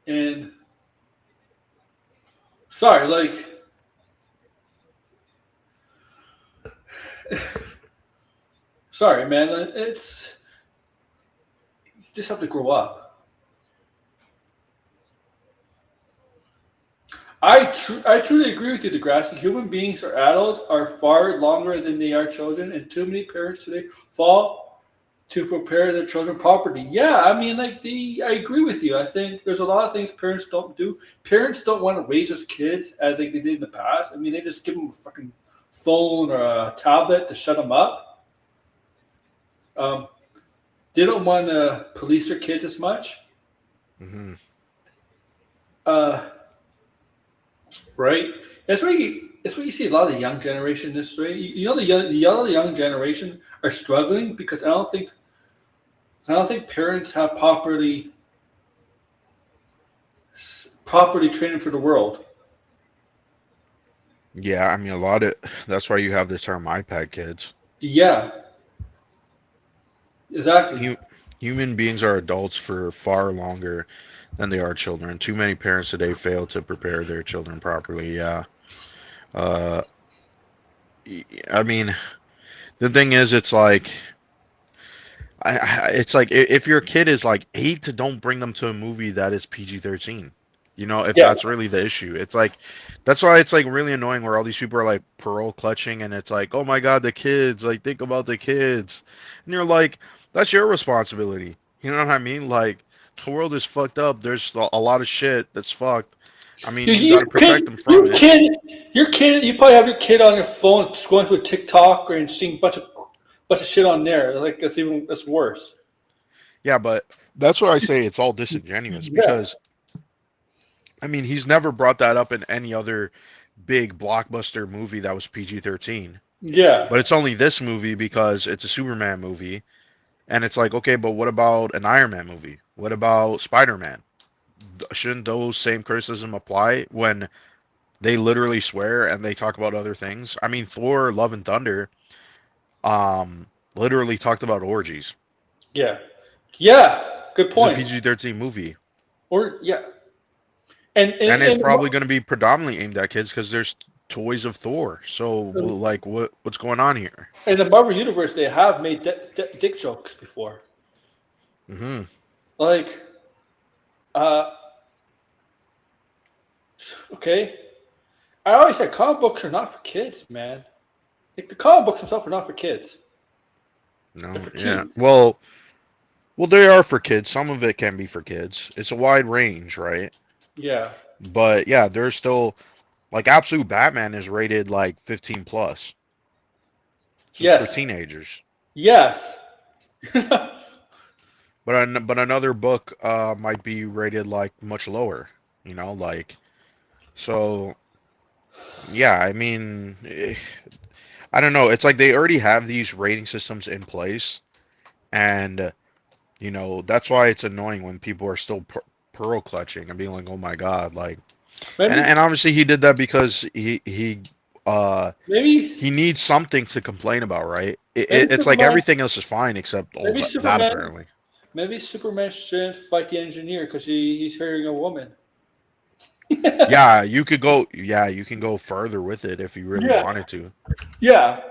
and sorry, like, sorry, man. It's you just have to grow up. I truly agree with you, Degrassi. Human beings or adults are far longer than they are children, and too many parents today fall to prepare their children properly. Yeah, I mean, I agree with you. I think there's a lot of things parents don't do. Parents don't want to raise their kids as like they did in the past. I mean, they just give them a fucking phone or a tablet to shut them up. Um, they don't want to police their kids as much. Hmm. Uh, right? That's why you see a lot of the young generation this way. You know the young generation are struggling because I don't think parents have properly trained for the world. Yeah, I mean, a lot of that's why you have the term iPad kids. Yeah, exactly. Hu- Human beings are adults for far longer than they are children. Too many parents today fail to prepare their children properly. Yeah. Uh, I mean, the thing is, it's like, it's like if your kid is like 8, to don't bring them to a movie that is PG-13. If Yeah, that's really the issue, it's like that's why it's like really annoying where all these people are like parole clutching, and it's like, oh my God, the kids, like think about the kids, and you're like, that's your responsibility. You know what I mean? Like the world is fucked up. There's a lot of shit that's fucked. I you, mean, you got you to kid, protect them from your it. kid, your kid. You probably have your kid on your phone scrolling through TikTok and seeing a bunch of shit on there. Like that's worse. Yeah, but that's why I say it's all disingenuous Yeah, because I mean, he's never brought that up in any other big blockbuster movie that was PG-13. yeah. But it's only this movie because it's a Superman movie. And it's like, okay, but what about an Iron Man movie? What about Spider-Man? Shouldn't those same criticism apply when they literally swear and they talk about other things? I mean, Thor, Love and Thunder, literally talked about orgies. Yeah. Yeah. Good It's a point. PG-13 movie. Or yeah. And And it's and, probably going to be predominantly aimed at kids because there's toys of Thor. So, well, like, what's going on here? in the Marvel universe, they have made dick jokes before. Hmm. Like, uh, Okay, I always said comic books are not for kids, man. Like the comic books themselves are not for kids. They're No, for yeah. teens. Well, they are for kids. Some of it can be for kids. It's a wide range, right? Yeah. But yeah, there's still like Absolute Batman is rated like 15 plus. So it's for Yes. teenagers. Yes. But another book might be rated like much lower, like so yeah, I mean I don't know. It's like they already have these rating systems in place and that's why it's annoying when people are still pearl clutching and being like, "Oh my God," like maybe and obviously he did that because uh maybe he needs something to complain about, right? maybe It's like Superman everything else is fine except all maybe that Superman apparently. maybe Superman shouldn't fight the engineer because he's hurting a woman. Yeah, you can go further with it if you really Yeah. wanted to. Yeah.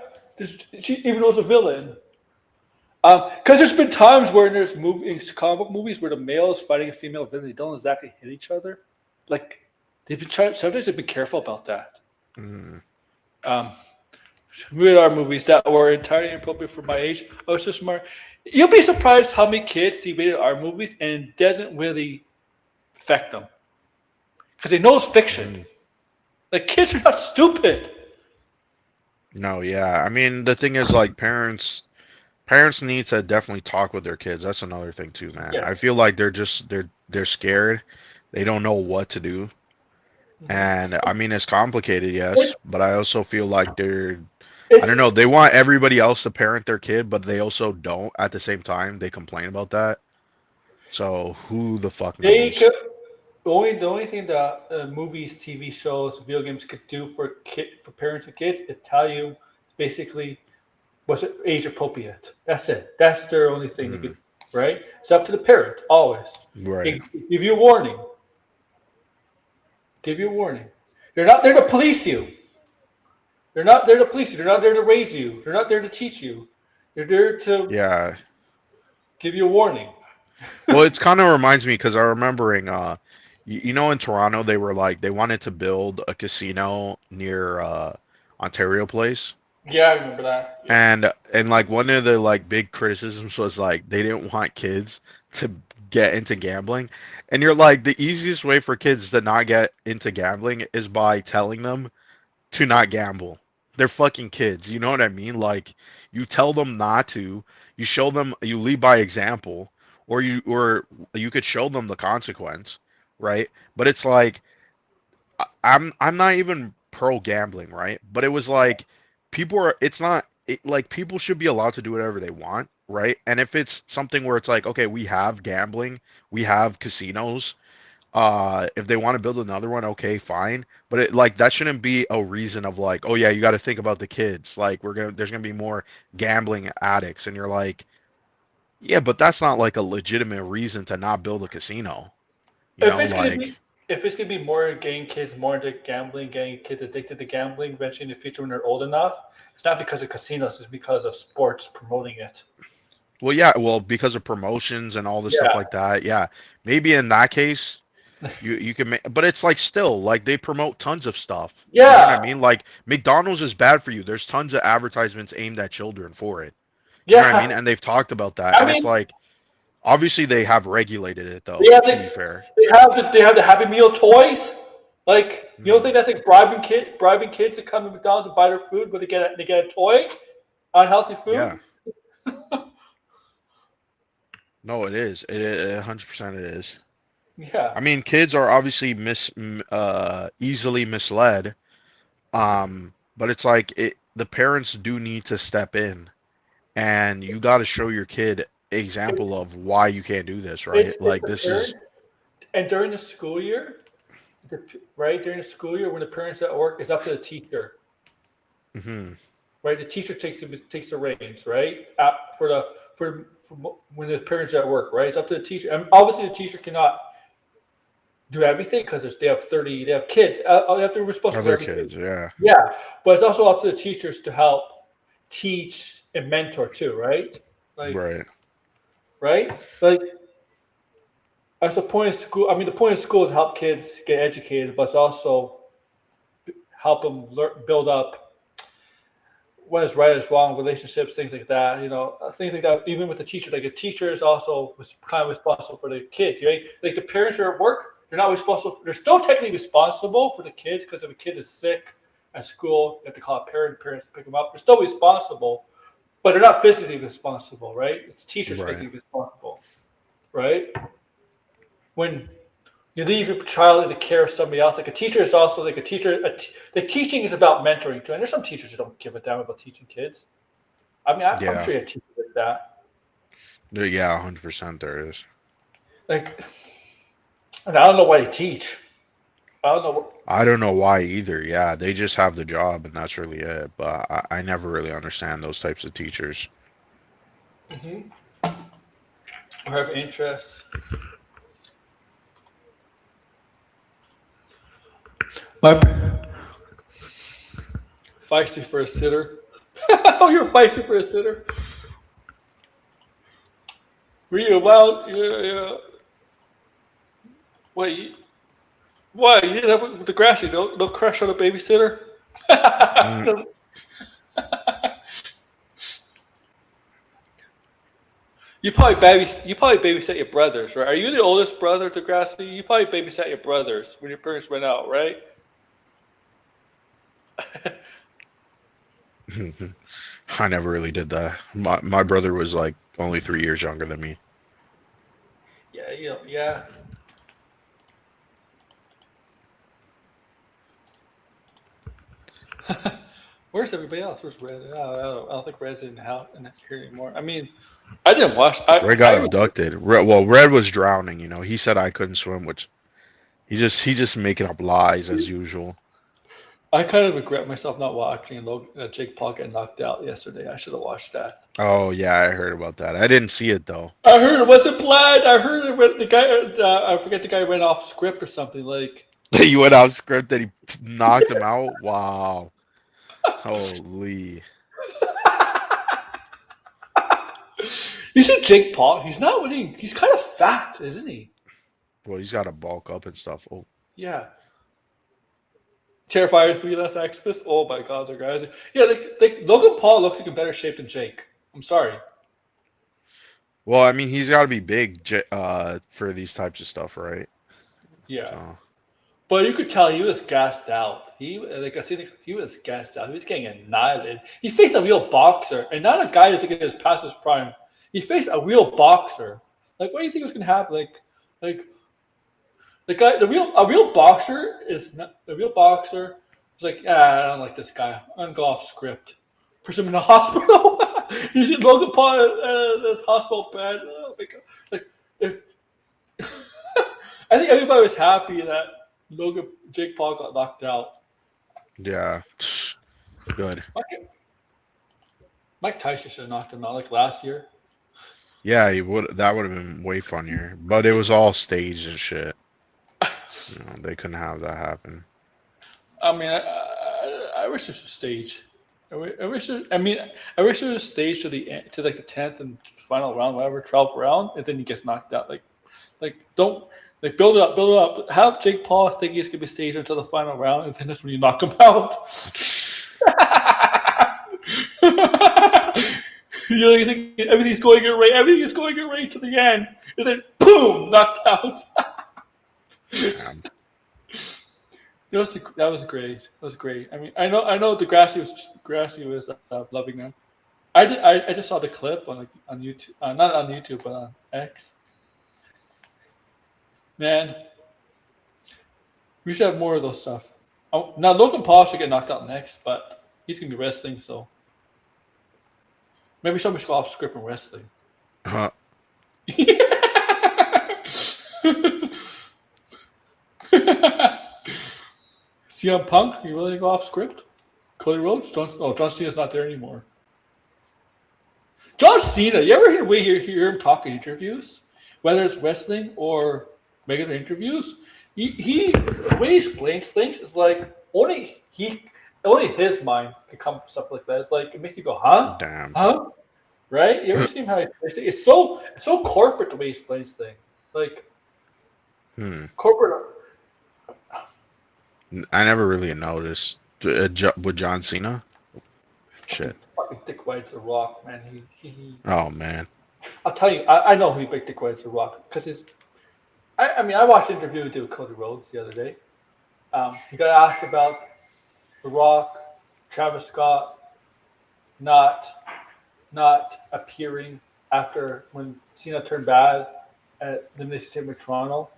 She even though it's a villain. Because there's been times where there's comic book movies where the male is fighting a female villain, they don't exactly hit each other. Like they've been trying. Sometimes they've been careful about that. Mm. Um, There are movies that were entirely inappropriate for my age. I was so smart. You'll be surprised how many kids see rated R movies and it doesn't really affect them because they know it's fiction. Mm. Like kids are not stupid. No, yeah. I mean, the thing is, like, parents need to definitely talk with their kids. That's another thing too, man. Yes. I feel like they're scared. They don't know what to do. And I mean, it's complicated, yes, but I also feel like I It's don't know, they want everybody else to parent their kid, but they also don't at the same time. They complain about that. So who the fuck they knows? could, the only thing that movies, TV shows, video games could do for parents and kids is tell you basically what's age appropriate. That's it. That's their only thing they Mm, could. Right? It's up to the parent always. right. They give you a warning. Give you a warning. They're not there to police you. They're not there to police you. They're not there to raise you. They're not there to teach you. They're there to Yeah. give you a warning. Well, it's kind of reminds me because I remembering, in Toronto they were like they wanted to build a casino near Ontario Place, Yeah, I remember that. Yeah. and like one of the like big criticisms was like they didn't want kids to get into gambling, and you're like the easiest way for kids to not get into gambling is by telling them to not gamble. They're fucking kids. You know what I mean? Like you tell them not to, you show them, you lead by example, or you could show them the consequence, right? But it's like I'm not even pro gambling, right? But it was like people are it's not like people should be allowed to do whatever they want, right? And if it's something where it's like, okay, we have gambling, we have casinos, if they want to build another one, okay, fine. But like that shouldn't be a reason of like, oh yeah, you got to think about the kids. Like there's gonna be more gambling addicts, and you're like, yeah, but that's not like a legitimate reason to not build a casino. If it's gonna Like be if it's gonna be more getting kids more into gambling, getting kids addicted to gambling eventually in the future when they're old enough, it's not because of casinos, it's because of sports promoting it. well, yeah, well, because of promotions and all this stuff Yeah. like that, yeah, maybe in that case you can make, but it's like still like they promote tons of stuff. You know what I Yeah. mean? Like McDonald's is bad for you. There's tons of advertisements aimed at children for it. You know what I Yeah. mean? And they've talked about that. I And it's mean like obviously they have regulated it they though, have to the be fair. they have the Happy Meal toys. Like you don't Hmm. think that's like bribing kids to come to McDonald's and buy their food, but they get a toy, unhealthy Yeah. food. No, it is. 100% it is. Yeah. I mean, kids are obviously easily misled. But it's like the parents do need to step in and you got to show your kid example of why you can't do this, right? It's Like the this is parents, and during the school year, right during the school year when the parents at work, it's up to the teacher. mhm, Right, the teacher takes the reins. Right, for when the parents are at work. Right, it's up to the teacher. And obviously, the teacher cannot do everything because they have kids. They have to be responsible for other every kid. kids, yeah. Yeah, but it's also up to the teachers to help teach and mentor too. Right, like Right. right, like That's the point of school. I mean, the point of school is to help kids get educated, but it's also help them build up what is right, is wrong, relationships, things like that. Things like that. Even with the teacher, like a teacher is also kind of responsible for the kids. Right? Like the parents are at work, they're not responsible. They're still technically responsible for the kids because if a kid is sick at school, you have to call a parent. Parents pick them up. They're still responsible, but they're not physically responsible. Right? It's the teachers Right. physically responsible. Right? When you leave your child in the care of somebody else, like a teacher is also like a teacher. The teaching is about mentoring too, and there's some teachers who don't give a damn about teaching kids. I mean, I'm Yeah. sure you have teachers like that. Yeah, 100% there is. Like, and I don't know why they teach. I don't know. I don't know why either. Yeah, they just have the job and that's really it. But I never really understand those types of teachers. Or have interests. My feisty for a sitter. Oh, you're feisty for a sitter. Were you wild? Yeah. Wait, why? You didn't have the grassy? No crush on a babysitter? Mm, You probably babysat your brothers, right? Are you the oldest brother to Grassy? You probably babysat your brothers when your parents went out, right? I never really did that. My brother was like only 3 years younger than me. Yeah, yeah. Where's everybody else? Where's Red? I don't think Red's in here anymore. I mean, I didn't watch. Red got abducted. Red was drowning. He said I couldn't swim, which he just making up lies as usual. I kind of regret myself not watching Jake Paul get knocked out yesterday. I should have watched that. Oh yeah, I heard about that. I didn't see it though. I heard it wasn't planned. I heard the guy. I forget the guy went off script or something like. He went off script and he knocked him out. Wow. Holy. You see Jake Paul? He's not really. He's kind of fat, isn't he? Well, he's got to bulk up and stuff. Oh. Yeah. Terrifying 3 less Xmas. Oh my God, they're guys. Yeah, like Logan Paul looks like in better shape than Jake. I'm sorry. Well, I mean, he's got to be big for these types of stuff, right? Yeah. So. But you could tell he was gassed out. He was gassed out. He was getting annihilated. He faced a real boxer, and not a guy that's like in his past his prime. He faced a real boxer. Like, what do you think was gonna happen? Like the guy, a real boxer is not the real boxer. Was like, yeah, I don't like this guy. I'm gonna go off script. Push him in the hospital. He did Logan Paul this hospital bed. Oh my God! Like, I think everybody was happy that Jake Paul got knocked out. Yeah. Good. Mike Tyson should have knocked him out like last year. Yeah, he would. That would have been way funnier. But it was all staged and shit. They couldn't have that happen. I mean, I wish this was staged. I wish there was a stage to the 10th and final round, whatever, 12th round, and then he gets knocked out. Don't build it up. Have Jake Paul think he's gonna be staged until the final round, and then that's when you knock him out. You think everything's going your way? Everything is going your way to the end, and then boom, knocked out. That was great. That was great. I mean, I know the Grassy was loving that. I just saw the clip on YouTube, not on YouTube, but on X. Man, we should have more of those stuff. Now Logan Paul should get knocked out next, but he's gonna be wrestling, so maybe somebody should go off script in wrestling. CM Punk, you really go off script? Cody Rhodes? John Cena's not there anymore. John Cena, you ever hear him talk in interviews? Whether it's wrestling or regular interviews, the way he explains things is like only his mind can come up with stuff like that. It's like it makes you go, huh? Damn. Huh? Right? You ever seen how he explains it? It's so corporate the way he explains things. Like Hmm. Corporate. I never really noticed. With John Cena? Shit. Fucking Dick White's a rock, man. Oh man. I'll tell you, I know who Big Dick White's a rock because his. I mean, I watched an interview he did with Cody Rhodes the other day. He got asked about The Rock, Travis Scott not not appearing after when Cena turned bad at the Elimination Chamber in Toronto,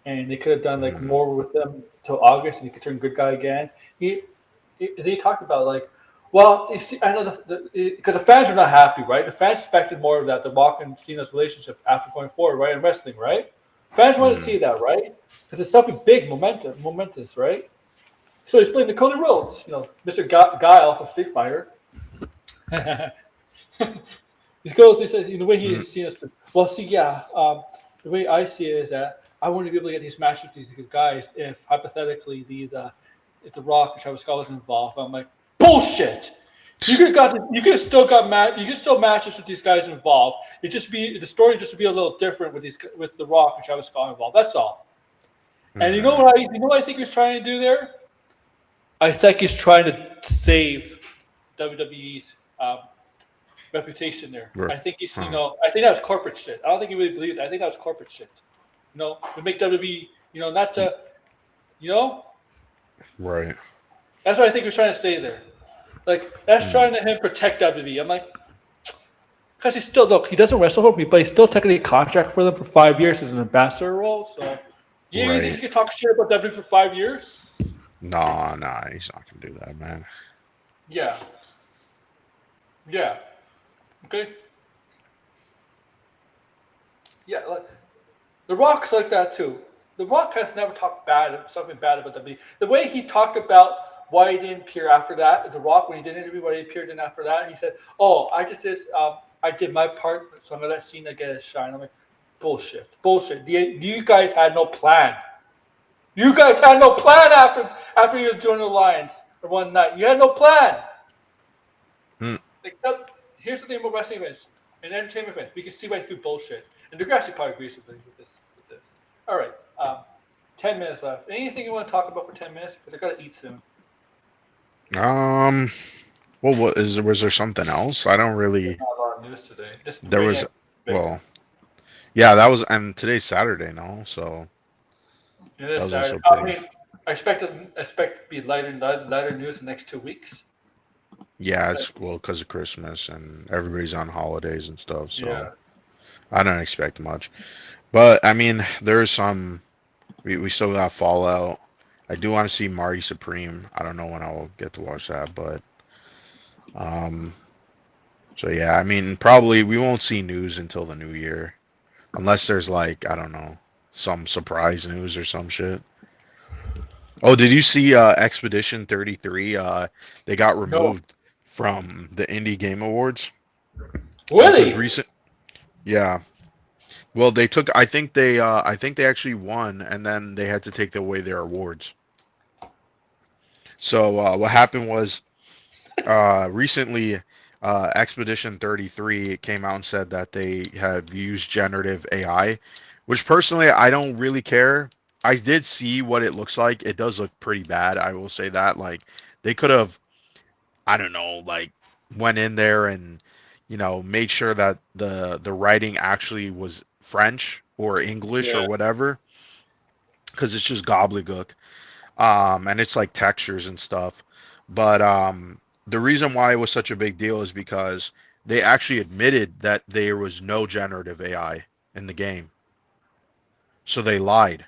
and they could have done like Mm. more with them till August, and he could turn good guy again. They talked about like, well, you see, I know because the fans are not happy, right? The fans expected more of that, the Rock and Cena's relationship after going forward, right, in wrestling, right? Fans want to Mm. see that, right? Because it's something big, momentous, right? So he's playing the Cody Rhodes, Mr. Guile from Street Fighter. He goes, he says, the way Mm. he's seen us. Well, see, yeah, the way I see it is that I want to be able to get these matches with these good guys if hypothetically if the Rock and Travis Scott was involved. I'm like, bullshit. You could have got, you could have still got you could still matches with these guys involved. The story just would be a little different with the Rock and Travis Scott involved. That's all. And Mm. you know what I think he's trying to do there? I think he's trying to save WWE's reputation there. Right. I think he's, Huh. I think that was corporate shit. I don't think he really believes it. I think that was corporate shit. To make WWE, not to, you know, Right. that's what I think he was trying to say there. Like, that's Mm. trying to him protect WWE. I'm like, because he's still, look, he doesn't wrestle for me, but he's still technically a contract for them for 5 years as an ambassador role. So, yeah, you think Right. he's going to talk shit about WWE for 5 years? Nah, he's not gonna do that, man. Yeah. Yeah. Okay. Yeah, like The Rock's like that too. The Rock has never talked something bad about WWE. The way he talked about why he didn't appear after that, The Rock when he did an interview, why he appeared in after that, he said, "Oh, I did my part, so I'm gonna let Cena get his shine." I'm like, bullshit. You guys had no plan. You guys had no plan after you joined the Alliance or one night. You had no plan. Mm. Like, here's the thing about wrestling events and entertainment events. We can see right through bullshit. And the actually probably agrees with this. All right. 10 minutes left. Anything you want to talk about for 10 minutes? Because I got to eat soon. Um. Well, was there something else? I don't really. Not a lot of news today. Just There was. Brainiac. Well, yeah, that was, and today's Saturday, no, so It that is was Saturday. also I big. mean, I expect to be lighter news the next 2 weeks. Yeah, it's well because of Christmas and everybody's on holidays and stuff, so Yeah. I don't expect much. But I mean, there's some. We still got Fallout. I do want to see Marty Supreme. I don't know when I'll get to watch that, but um. So yeah, I mean, probably we won't see news until the new year, unless there's like I don't know some surprise news or some shit. Oh, did you see Expedition 33? They got No. removed from the Indie Game Awards because Really? recent. Yeah. Well, they took. I think they actually won, and then they had to take away their awards. So what happened was recently, Expedition 33 came out and said that they have used generative AI, which personally I don't really care. I did see what it looks like. It does look pretty bad. I will say that. Like they could have, I don't know, like went in there and made sure that the writing actually was French or English or Yeah. whatever, because it's just gobbledygook. And it's like textures and stuff. But the reason why it was such a big deal is because they actually admitted that there was no generative AI in the game, so they lied.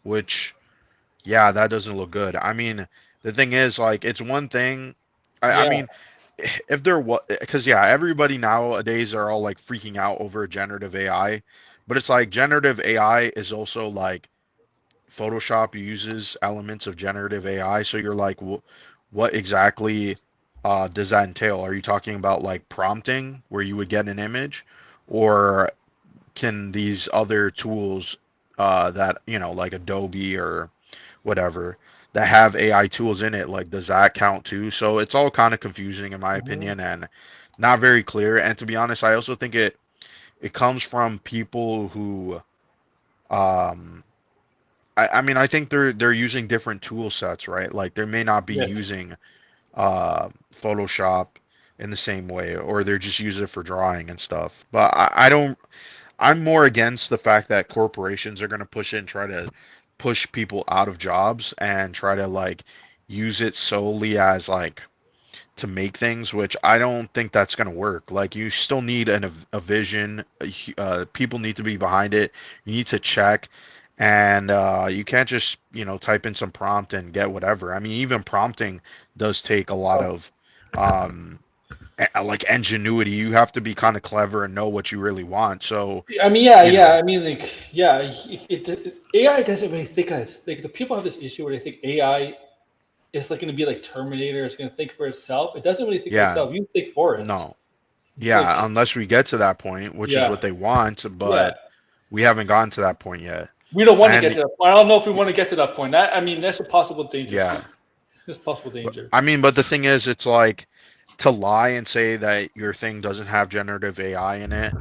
Which, yeah, that doesn't look good. I mean, the thing is, like, it's one thing. I Yeah. mean, if there was, because yeah, everybody nowadays are all like freaking out over generative AI, but it's like generative AI is also like Photoshop uses elements of generative AI. So you're like, what exactly does that entail? Are you talking about like prompting where you would get an image, or can these other tools that like Adobe or whatever that have AI tools in it, like does that count too? So it's all kind of confusing in my Mhm. opinion and not very clear. And to be honest, I also think it comes from people who um I mean, I think they're using different tool sets, right? Like they may not be Yes. using Photoshop in the same way, or they're just using it for drawing and stuff. But I don't. I'm more against the fact that corporations are going to push in, try to push people out of jobs and try to like use it solely as like to make things, which I don't think that's going to work. Like you still need a vision. People need to be behind it. You need to check, and you can't just type in some prompt and get whatever. I mean, even prompting does take a lot of um, like ingenuity. You have to be kind of clever and know what you really want. So I mean, yeah, you yeah. know, I mean, like, yeah. AI doesn't really think as like the people have this issue where they think AI is like going to be like Terminator. It's going to think for itself. It doesn't really think for yeah, itself. You think for it. no, yeah. Like, Unless we get to that point, which is yeah, what they want, yeah. but we haven't gotten to that point yet. We don't want to get And to that point. I don't know if we want to get to that point. I mean, that's a possible danger. yeah. There's possible But danger. I mean, but the thing is, it's like to lie and say that your thing doesn't have generative AI in it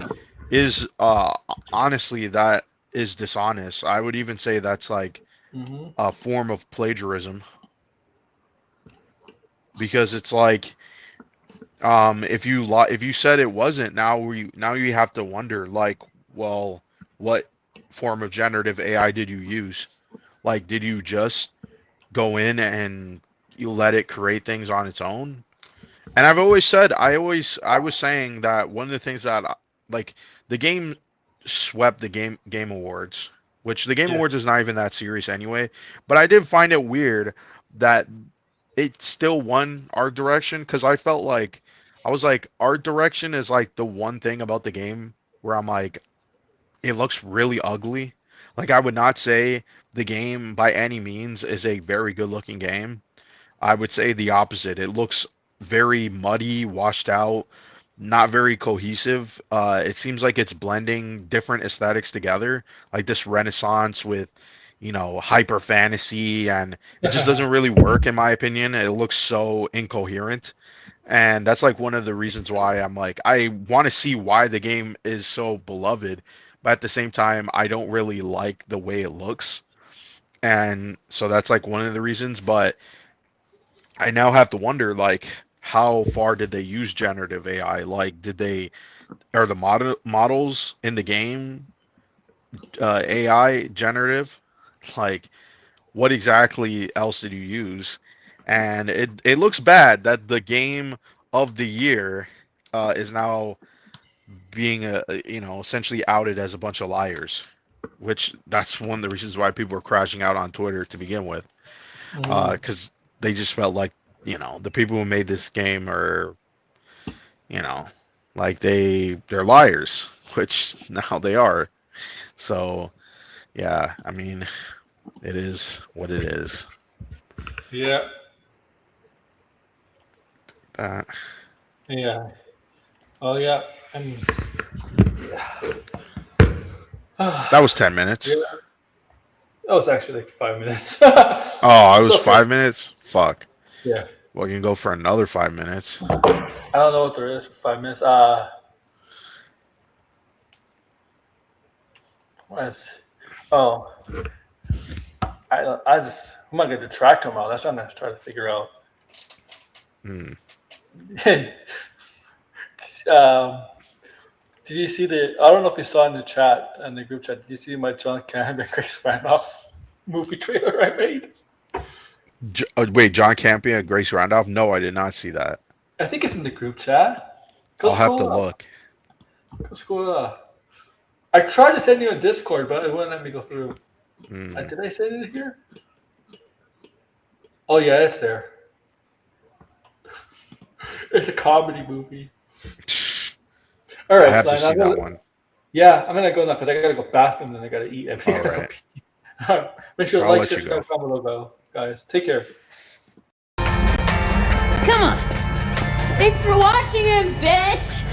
is honestly that is dishonest. I would even say that's like Hmm. a form of plagiarism because it's like if you said it wasn't, now you have to wonder like, well, what form of generative AI did you use? Like, did you just go in and you let it create things on its own? And I've always said, I was saying that one of the things that like the game swept the game awards, which the game Yeah. awards is not even that serious anyway. But I did find it weird that it still won art direction because I felt like I was like art direction is like the one thing about the game where I'm like it looks really ugly. Like I would not say the game by any means is a very good looking game. I would say the opposite. It looks very muddy, washed out, not very cohesive. It seems like it's blending different aesthetics together, like this Renaissance with, hyper fantasy, and it just doesn't really work in my opinion. It looks so incoherent. And that's like one of the reasons why I'm like, I want to see why the game is so beloved, but at the same time, I don't really like the way it looks. And so that's like one of the reasons. But I now have to wonder like how far did they use generative AI? Like are the models in the game AI generative? Like what exactly else did you use? And it looks bad that the game of the year is now being essentially outed as a bunch of liars, which that's one of the reasons why people are crashing out on Twitter to begin with, Mhm. because they just felt like the people who made this game are you know like they're liars, which now they are. So yeah, I mean it is what it is. Yeah. Uh, Yeah. Oh yeah. And that was 10 minutes. yeah. That was actually like 5 minutes. Oh, it It's was okay. 5 minutes. Fuck. Yeah. Well, you can go for another 5 minutes. I don't know what there is for 5 minutes. What is? Oh, I'm not gonna detract him out. That's what I'm gonna try to figure out. Hmm. Did you see the? I don't know if you saw in the chat in the group chat. Did you see my John Cannon and Grace Randolph movie trailer I made? Wait, John Campion and Grace Randolph? No, I did not see that. I think it's in the group chat. Go I'll have to scroll up. look. Go scroll up. I tried to send you a Discord, but it wouldn't let me go through. Hmm. Did I send it here? Oh yeah, it's there. It's a comedy movie. All I right, have to Glenn. see that one. Yeah, I'm gonna go now because I gotta go bathroom and I gotta eat. I All gotta go right. pee. Make sure to I'll like, let share, you go. subscribe, comment below, guys. Take care. Come on. Thanks for watching him, bitch!